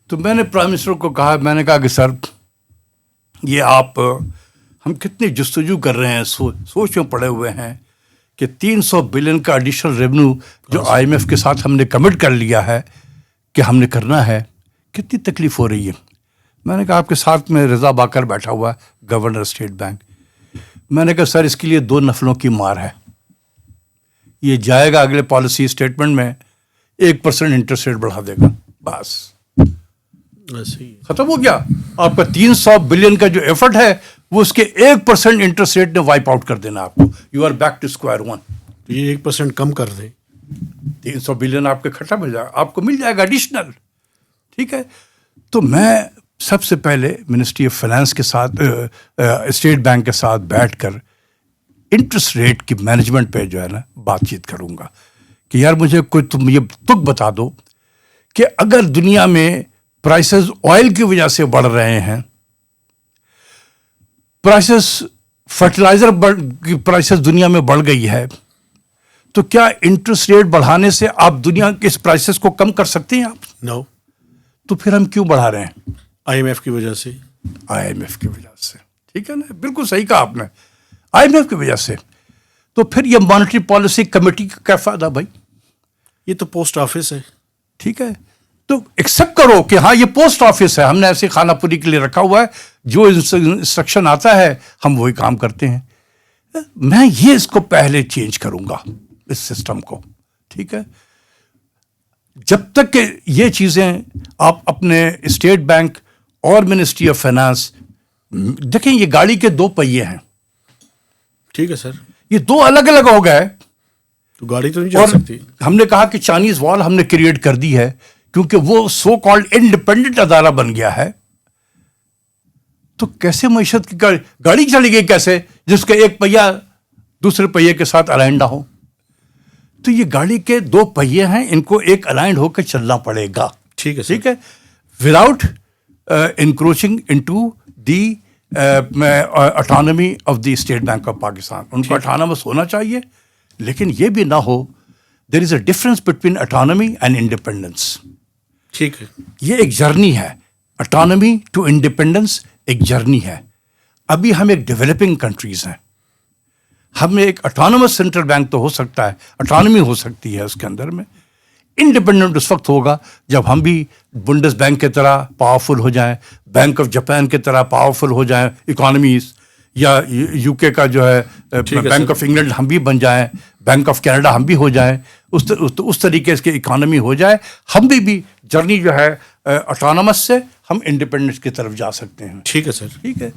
تو میں نے پرائم منسٹر کو کہا، میں نے کہا کہ سر یہ آپ ہم کتنی جستجو کر رہے ہیں، سوچ میں پڑے ہوئے ہیں کہ 300 بلین کا ایڈیشنل ریونیو جو IMF کے ساتھ ہم نے کمٹ کر لیا ہے کہ ہم نے کرنا ہے، کتنی تکلیف ہو رہی ہے. میں نے کہا آپ کے ساتھ میں رضا باکر بیٹھا ہوا ہے گورنر اسٹیٹ بینک. میں نے کہا سر اس کے لیے 2 نفلوں کی مار ہے. یہ جائے گا اگلے پالیسی اسٹیٹمنٹ میں 1% انٹرسٹ ریٹ بڑھا دے گا، بس ختم ہو گیا. آپ کا 300 بلین کا جو ایفرٹ ہے وہ اس کے 1% انٹرسٹ ریٹ نے وائپ آؤٹ کر دینا آپ کو. You are back to square 1. یہ 1% کم کر دیں 300 بلین آپ کے ختم ہو جائے، آپ کو مل جائے گا ایڈیشنل. ٹھیک ہے. تو میں سب سے پہلے منسٹری آف فائنانس کے ساتھ اسٹیٹ بینک کے ساتھ بیٹھ کر انٹرسٹ ریٹ کی مینجمنٹ پہ جو ہے نا بات چیت کروں گا کہ یار مجھے کوئی تم یہ تک بتا دو کہ اگر دنیا میں پرائسز آئل کی وجہ سے بڑھ رہے ہیں، پرائسز فرٹیلائزر کی پرائسز دنیا میں بڑھ گئی ہے، تو کیا انٹرسٹ ریٹ بڑھانے سے آپ دنیا کے اس پرائسز کو کم کر سکتے ہیں آپ؟ نو. تو پھر ہم کیوں بڑھا رہے ہیں؟ IMF کی وجہ سے. IMF کی وجہ سے. ٹھیک ہے نا، بالکل صحیح کہا آپ نے، IMF کی وجہ سے. تو پھر یہ مانیٹری پالیسی کمیٹی کا کیا فائدہ بھائی؟ یہ تو پوسٹ آفس ہے. ٹھیک ہے. تو ایکسیپٹ کرو کہ ہاں یہ پوسٹ آفس ہے، ہم نے ایسے خانہ پوری کے لیے رکھا ہوا ہے، جو انسٹرکشن آتا ہے ہم وہی کام کرتے ہیں. میں یہ اس کو پہلے چینج کروں گا اس سسٹم کو. ٹھیک ہے. جب تک کہ یہ چیزیں آپ اپنے اسٹیٹ بینک اور منسٹری آف فائنانس، دیکھیں یہ گاڑی کے 2 پہیے ہیں. ٹھیک ہے سر. یہ 2 الگ الگ ہو گئے تو گاڑی تو نہیں جا اور سکتی. ہم نے کہا کہ چائنیز وال ہم نے کریٹ کر دی ہے کیونکہ وہ سو کالڈ انڈیپینڈنٹ ادارہ بن گیا ہے. تو کیسے معیشت کی گاڑی چلے گئی کیسے جس کا ایک پہیا دوسرے پہیے کے ساتھ الائنڈ نہ ہو؟ تو یہ گاڑی کے 2 پہیے ہیں، ان کو ایک الائنڈ ہو کے چلنا پڑے گا. ٹھیک ہے. ٹھیک ہے. Without encroaching into the autonomy of the State Bank of Pakistan. ان کو اٹانومس ہونا چاہیے، لیکن یہ بھی نہ ہو there is a difference between autonomy and independence. ٹھیک ہے. یہ ایک جرنی ہے. اٹانومی ٹو انڈیپینڈنس ایک جرنی ہے. ابھی ہم ایک ڈیولپنگ کنٹریز ہیں. ہم ایک اٹانومس سینٹرل بینک تو ہو سکتا ہے، اٹانومی ہو سکتی ہے اس کے اندر میں. انڈیپینڈنٹ اس وقت ہوگا جب ہم بھی بنڈس بینک کی طرح پاورفل ہو جائیں، بینک آف جاپان کی طرح پاورفل ہو جائیں اکانومیز، یا UK کا جو ہے بینک آف انگلینڈ ہم بھی بن جائیں، بینک آف کینیڈا ہم بھی ہو جائیں، اس طریقے سے اکانومی ہو جائے. ہم بھی جرنی جو ہے اٹانومس سے ہم انڈیپینڈنس کی طرف جا سکتے ہیں. ٹھیک ہے سر. ٹھیک ہے.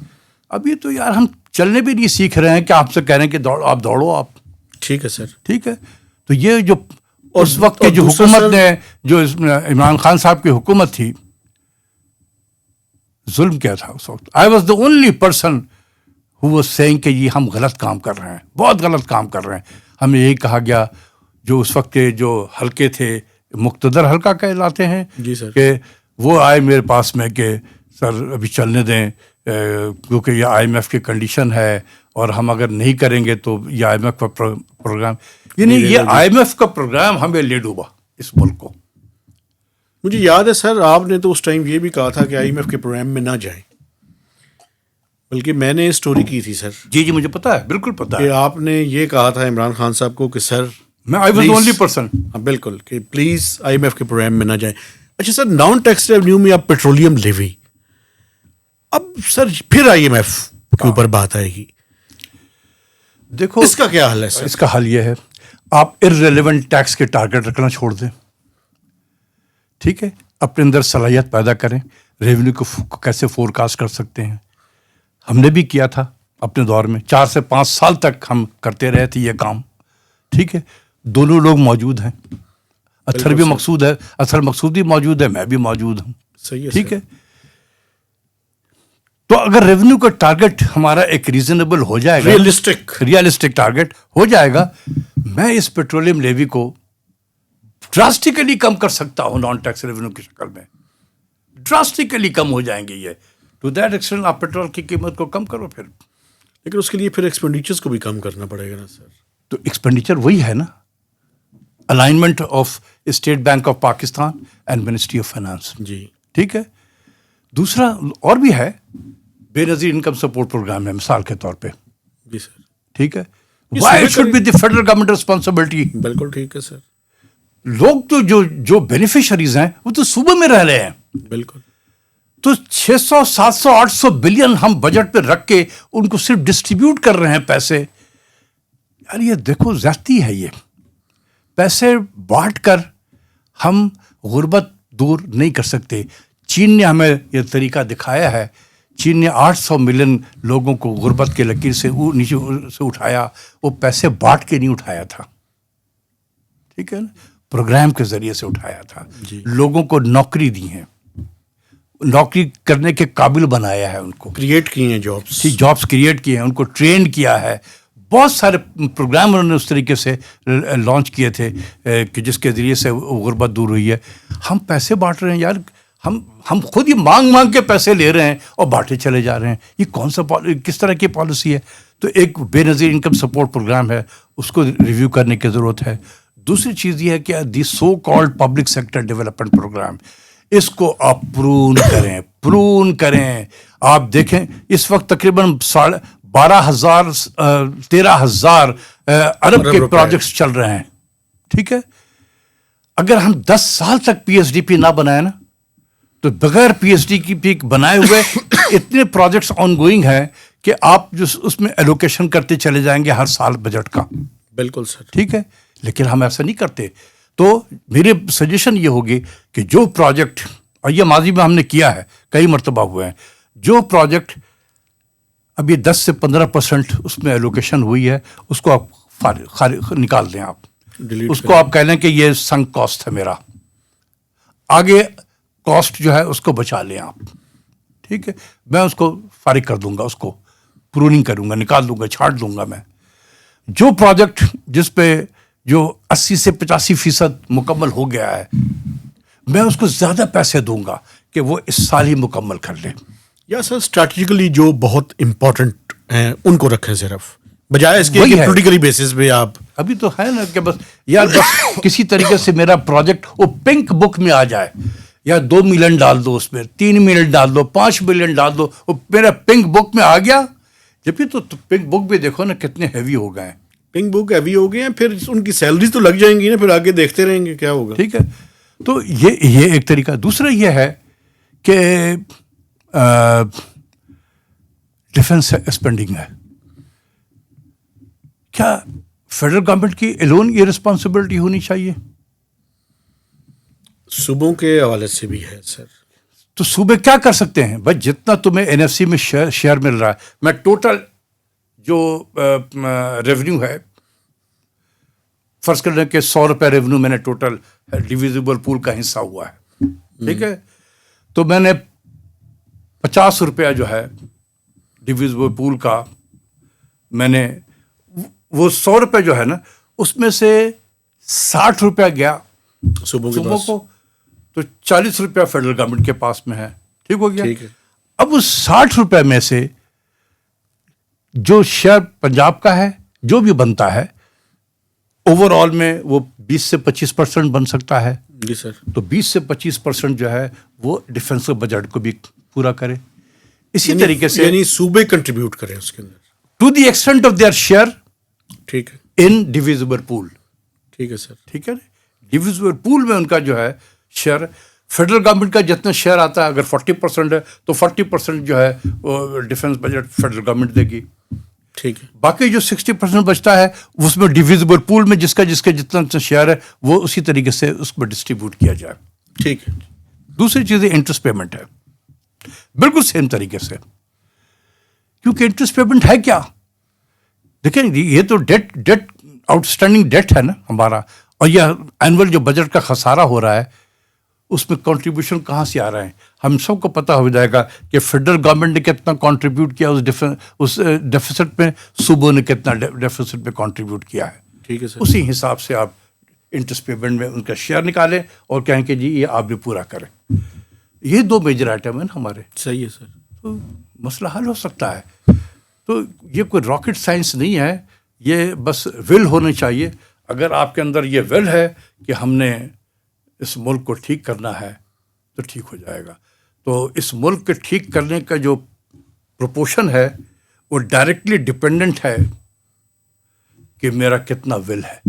ابھی تو یار ہم چلنے بھی نہیں سیکھ رہے ہیں کہ آپ سے کہہ رہے ہیں کہ آپ دوڑو آپ. ٹھیک ہے سر. ٹھیک ہے. تو یہ جو اس وقت کی جو حکومت نے، جو عمران خان صاحب کی حکومت تھی، ظلم کیا تھا اس وقت. I was the only person who was seeing کہ یہ ہم غلط کام کر رہے ہیں، بہت غلط کام کر رہے ہیں. ہمیں یہی کہا گیا، جو اس وقت کے جو حلقے تھے، مقتدر حلقہ کہلاتے ہیں، جی سر، کہ وہ آئے میرے پاس میں کہ سر ابھی چلنے دیں کیونکہ یہ IMF کی کنڈیشن ہے، اور ہم اگر نہیں کریں گے تو یہ IMF کا پروگرام، یعنی یہ IMF کا پروگرام ہمیں لے ڈوبا اس ملک کو. مجھے یاد ہے سر، آپ نے تو اس ٹائم یہ بھی کہا تھا کہ IMF کے پروگرام میں نہ جائیں، بلکہ میں نے اسٹوری کی تھی سر. جی مجھے پتا ہے، بالکل پتا ہے کہ آپ نے یہ کہا تھا عمران خان صاحب کو کہ سر میں آئی واز اونلی پرسن. ہاں بالکل، کہ پلیز IMF کے پروگرام میں نہ جائیں. اچھا سر، نان ٹیکس ریونیو میں اب پیٹرولیم لیوی، اب سر پھر IMF کے اوپر بات آئے گی. دیکھو اس کا کیا حل ہے سر؟ اس کا حل یہ ہے، آپ ارریلیونٹ ٹیکس کے ٹارگٹ رکھنا چھوڑ دیں. ٹھیک ہے. اپنے اندر صلاحیت پیدا کریں، ریونیو کو کیسے فور کاسٹ کر سکتے ہیں. ہم نے بھی کیا تھا اپنے دور میں، 4 سے 5 سال تک ہم کرتے رہے تھے یہ کام. ٹھیک ہے. دونوں لوگ موجود ہیں، اطہر بھی مقصود ہے، اطہر مقصود بھی موجود ہے، میں بھی موجود ہوں. صحیح ہے. ٹھیک ہے. تو اگر ریونیو کا ٹارگٹ ہمارا ایک ریزنیبل ہو جائے گا، ریئلسٹک ٹارگٹ ہو جائے گا، میں اس پیٹرولیم لیوی کو ڈراسٹیکلی کم کر سکتا ہوں. نان ٹیکس ریونیو کی شکل میں ڈراسٹیکلی کم ہو جائیں گے یہ. ٹو دیٹ ایکسٹینٹ آپ پیٹرول کی قیمت کو کم کرو پھر. لیکن اس کے لیے پھر ایکسپینڈیچرز کو بھی کم کرنا پڑے گا نا سر. تو ایکسپینڈیچر وہی ہے نا، alignment of State Bank of Pakistan and Ministry of Finance. جی ٹھیک ہے. دوسرا اور بھی ہے، بے نظیر انکم سپورٹ پروگرام ہے مثال کے طور پہ. جی سر. ٹھیک ہے. Why it should be the federal government responsibility. بالکل ٹھیک ہے سر. لوگ تو جو بینیفیشریز ہیں وہ تو صوبے میں رہ رہے ہیں. بالکل. تو 600 700 800 بلین ہم بجٹ پہ رکھ کے ان کو صرف ڈسٹریبیوٹ کر رہے ہیں پیسے. یار یہ دیکھو زیادتی ہے. یہ پیسے بانٹ کر ہم غربت دور نہیں کر سکتے. چین نے ہمیں یہ طریقہ دکھایا ہے. چین نے 800 ملین لوگوں کو غربت کے لکیر سے نیچے سے اٹھایا. وہ پیسے بانٹ کے نہیں اٹھایا تھا. ٹھیک ہے نا, پروگرام کے ذریعے سے اٹھایا تھا, جی. لوگوں کو نوکری دی ہیں, نوکری کرنے کے قابل بنایا ہے, ان کو کریٹ کی ہیں جابس, جابس کریٹ کیے ہیں, ان کو ٹرین کیا ہے. بہت سارے پروگرام انہوں نے اس طریقے سے لانچ کیے تھے کہ جس کے ذریعے سے غربت دور ہوئی ہے. ہم پیسے بانٹ رہے ہیں یار, ہم خود یہ مانگ کے پیسے لے رہے ہیں اور بانٹے چلے جا رہے ہیں. یہ کون سا کس طرح کی پالیسی ہے؟ تو ایک بے نظیر انکم سپورٹ پروگرام ہے, اس کو ریویو کرنے کی ضرورت ہے. دوسری چیز یہ ہے کہ the so called public sector development programme, اس کو آپ پرون کریں. آپ دیکھیں اس وقت تقریباً 13,000 ارب کے پروجیکٹس چل رہے ہیں. ٹھیک ہے, اگر ہم 10 سال تک پی ایس ڈی پی نہ بنائے نا, تو بغیر پی ایس ڈی کی پی بنائے ہوئے اتنے پروجیکٹس آن گوئنگ ہیں کہ آپ جو اس میں ایلوکیشن کرتے چلے جائیں گے ہر سال بجٹ کا. بالکل سر. ٹھیک ہے, لیکن ہم ایسا نہیں کرتے. تو میرے سجیشن یہ ہوگی کہ جو پروجیکٹ, اور یہ ماضی میں ہم نے کیا ہے, کئی مرتبہ ہوئے ہیں, جو پروجیکٹ ابھی 10 سے 15% اس میں ایلوکیشن ہوئی ہے, اس کو آپ نکال دیں, آپ اس کو آپ کہہ لیں کہ یہ سنک کاسٹ ہے میرا, آگے کاسٹ جو ہے اس کو بچا لیں آپ. ٹھیک ہے, میں اس کو فارغ کر دوں گا, اس کو پروننگ کروں گا, نکال دوں گا, چھانٹ دوں گا. میں جو پروجیکٹ جس پہ جو 80 سے 85% مکمل ہو گیا ہے, میں اس کو زیادہ پیسے دوں گا کہ وہ اس سال ہی مکمل کر لیں. یا سر اسٹریٹجیکلی جو بہت امپورٹنٹ ہیں ان کو رکھیں صرف, بجائے اس کے پولیٹیکلی بیسس پہ. آپ ابھی تو ہے نا کہ بس یار بس کسی طریقے سے میرا پروجیکٹ وہ پنک بک میں آ جائے, یا 2 ملین ڈال دو, اس میں 3 ملین ڈال دو, 5 ملین ڈال دو, وہ میرا پنک بک میں آ گیا. جبکہ تو پنک بک بھی دیکھو نا کتنے ہیوی ہو گئے ہیں. پنک بک ہیوی ہو گئے ہیں, پھر ان کی سیلریز تو لگ جائیں گی نا, پھر آگے دیکھتے رہیں گے کیا ہوگا. ٹھیک ہے, تو یہ ایک طریقہ. دوسرا یہ ہے کہ ڈیفنس اسپینڈنگ ہے. کیا فیڈرل گورنمنٹ کی الون یہ رسپانسبلٹی ہونی چاہیے؟ صوبوں کے حوالے سے بھی ہے سر. تو صوبے کیا کر سکتے ہیں بھائی؟ جتنا تمہیں این ایف سی میں شیئر مل رہا ہے, میں ٹوٹل جو ریونیو ہے, فرض کر لیں کہ 100 روپے ریونیو میں نے ٹوٹل ڈیویزیبل پول کا حصہ ہوا ہے. ٹھیک ہے, تو میں نے 50 روپیہ جو ہے ڈیویزیبل پول کا, میں نے وہ 100 روپے جو ہے نا, اس میں سے 60 روپیہ گیا صوبوں کو, تو 40 روپیہ فیڈرل گورنمنٹ کے پاس میں ہے. ٹھیک ہو گیا. ٹھیک ہے. اب اس 60 روپے میں سے جو شیئر پنجاب کا ہے جو بھی بنتا ہے, اوور آل میں وہ 20 سے 25% بن سکتا ہے. جی سر. تو 20 سے 25% جو ہے وہ ڈیفنس بجٹ کو بھی پورا کرے. اسی طریقے سے یعنی صوبے کنٹریبیوٹ کریں اس کے اندر to the extent of their share ٹھیک ہے ان ڈیویزیبل پول. ٹھیک ہے سر. ٹھیک ہے, ڈیویزیبل پول میں ان کا جو ہے شیئر, فیڈرل گورنمنٹ کا جتنا شیئر آتا ہے اگر 40% ہے تو 40% جو ہے وہ ڈیفنس بجٹ فیڈرل گورنمنٹ دے گی. ٹھیک ہے. باقی جو 60% بچتا ہے اس میں ڈیویزیبل پول میں جس کا جتنا شیئر ہے وہ اسی طریقے سے اس میں ڈسٹریبیوٹ کیا جائے. ٹھیک ہے. دوسری چیز انٹرسٹ پیمنٹ ہے, بالکل سیم طریقے سے, کیونکہ انٹرسٹ پیمنٹ ہے کیا؟ دیکھیں یہ تو ڈیٹ آؤٹ اسٹینڈنگ ڈیٹ ہے نا ہمارا, اور یہ اینول جو بجٹ کا خسارہ ہو رہا ہے اس میں کنٹریبیوشن کہاں سے آ رہے ہیں؟ ہم سب کو پتہ ہو جائے گا کہ فیڈرل گورنمنٹ نے کتنا کنٹریبیوٹ کیا اس ڈیفیسٹ میں, صوبوں نے کتنا ڈیفیسٹ میں کنٹریبیوٹ کیا ہے. ٹھیک ہے سر. اسی حساب سے آپ انٹرسٹ پیمنٹ میں ان کا شیئر نکالیں اور کہیں کہ جی یہ آپ بھی پورا کریں. یہ 2 میجر آئٹم ہیں ہمارے. صحیح ہے سر. تو مسئلہ حل ہو سکتا ہے. تو یہ کوئی راکٹ سائنس نہیں ہے, یہ بس ول ہونی چاہیے. اگر آپ کے اندر یہ ول ہے کہ ہم نے اس ملک کو ٹھیک کرنا ہے تو ٹھیک ہو جائے گا. تو اس ملک کے ٹھیک کرنے کا جو پروپورشن ہے وہ ڈائریکٹلی ڈپینڈنٹ ہے کہ میرا کتنا ول ہے.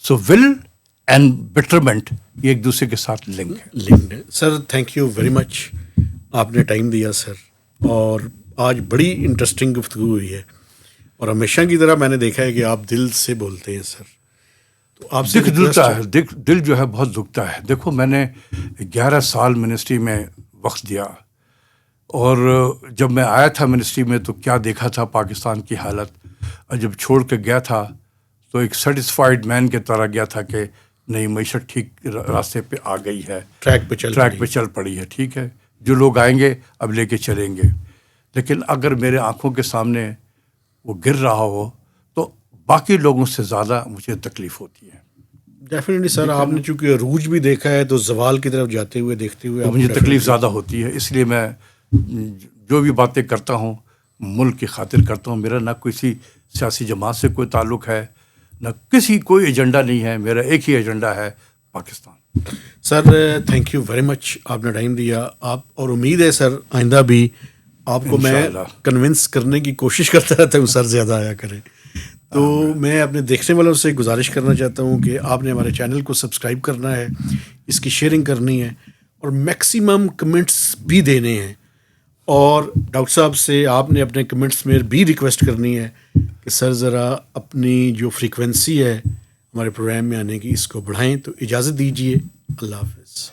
سو ول اینڈ بیٹرمنٹ یہ ایک دوسرے کے ساتھ لنکڈ ہے. Sir thank you very much, آپ نے ٹائم دیا سر, اور آج بڑی انٹرسٹنگ گفتگو ہوئی ہے, اور ہمیشہ کی طرح میں نے دیکھا ہے کہ آپ دل سے بولتے ہیں سر. تو آپ سے دل جو ہے بہت دکھتا ہے. دیکھو میں نے 11 سال منسٹری میں وقت دیا, اور جب میں آیا تھا منسٹری میں تو کیا دیکھا تھا پاکستان کی حالت, اور جب چھوڑ کے گیا تھا تو ایک سیٹسفائیڈ مین کی طرح گیا تھا کہ نئی معیشت ٹھیک راستے پہ آ گئی ہے, ٹریک پہ چل پڑی ہے, ٹھیک ہے, جو لوگ آئیں گے اب لے کے چلیں گے. لیکن اگر میرے آنکھوں کے سامنے وہ گر رہا ہو تو باقی لوگوں سے زیادہ مجھے تکلیف ہوتی ہے. ڈیفینیٹلی سر, آپ نے چونکہ عروج بھی دیکھا ہے تو زوال کی طرف جاتے ہوئے دیکھتے ہوئے مجھے تکلیف زیادہ ہوتی ہے. اس لیے میں جو بھی باتیں کرتا ہوں ملک کی خاطر کرتا ہوں. میرا نہ کسی سیاسی جماعت سے کوئی تعلق ہے, نہ کوئی ایجنڈا نہیں ہے. میرا ایک ہی ایجنڈا ہے, Pakistan. Sir thank you very much, آپ نے ٹائم دیا. آپ اور امید ہے سر آئندہ بھی آپ کو میں کنونس کرنے کی کوشش کرتا رہتا ہوں سر زیادہ آیا کریں. تو میں اپنے دیکھنے والوں سے گزارش کرنا چاہتا ہوں کہ آپ نے ہمارے چینل کو سبسکرائب کرنا ہے, اس کی شیئرنگ کرنی ہے اور میکسیمم کمنٹس بھی دینے ہیں. اور ڈاکٹر صاحب سے آپ نے اپنے کمنٹس میں بھی ریکویسٹ کرنی ہے کہ سر ذرا اپنی جو فریکوینسی ہے ہمارے پروگرام میں آنے کی اس کو بڑھائیں. تو اجازت دیجیے, اللہ حافظ.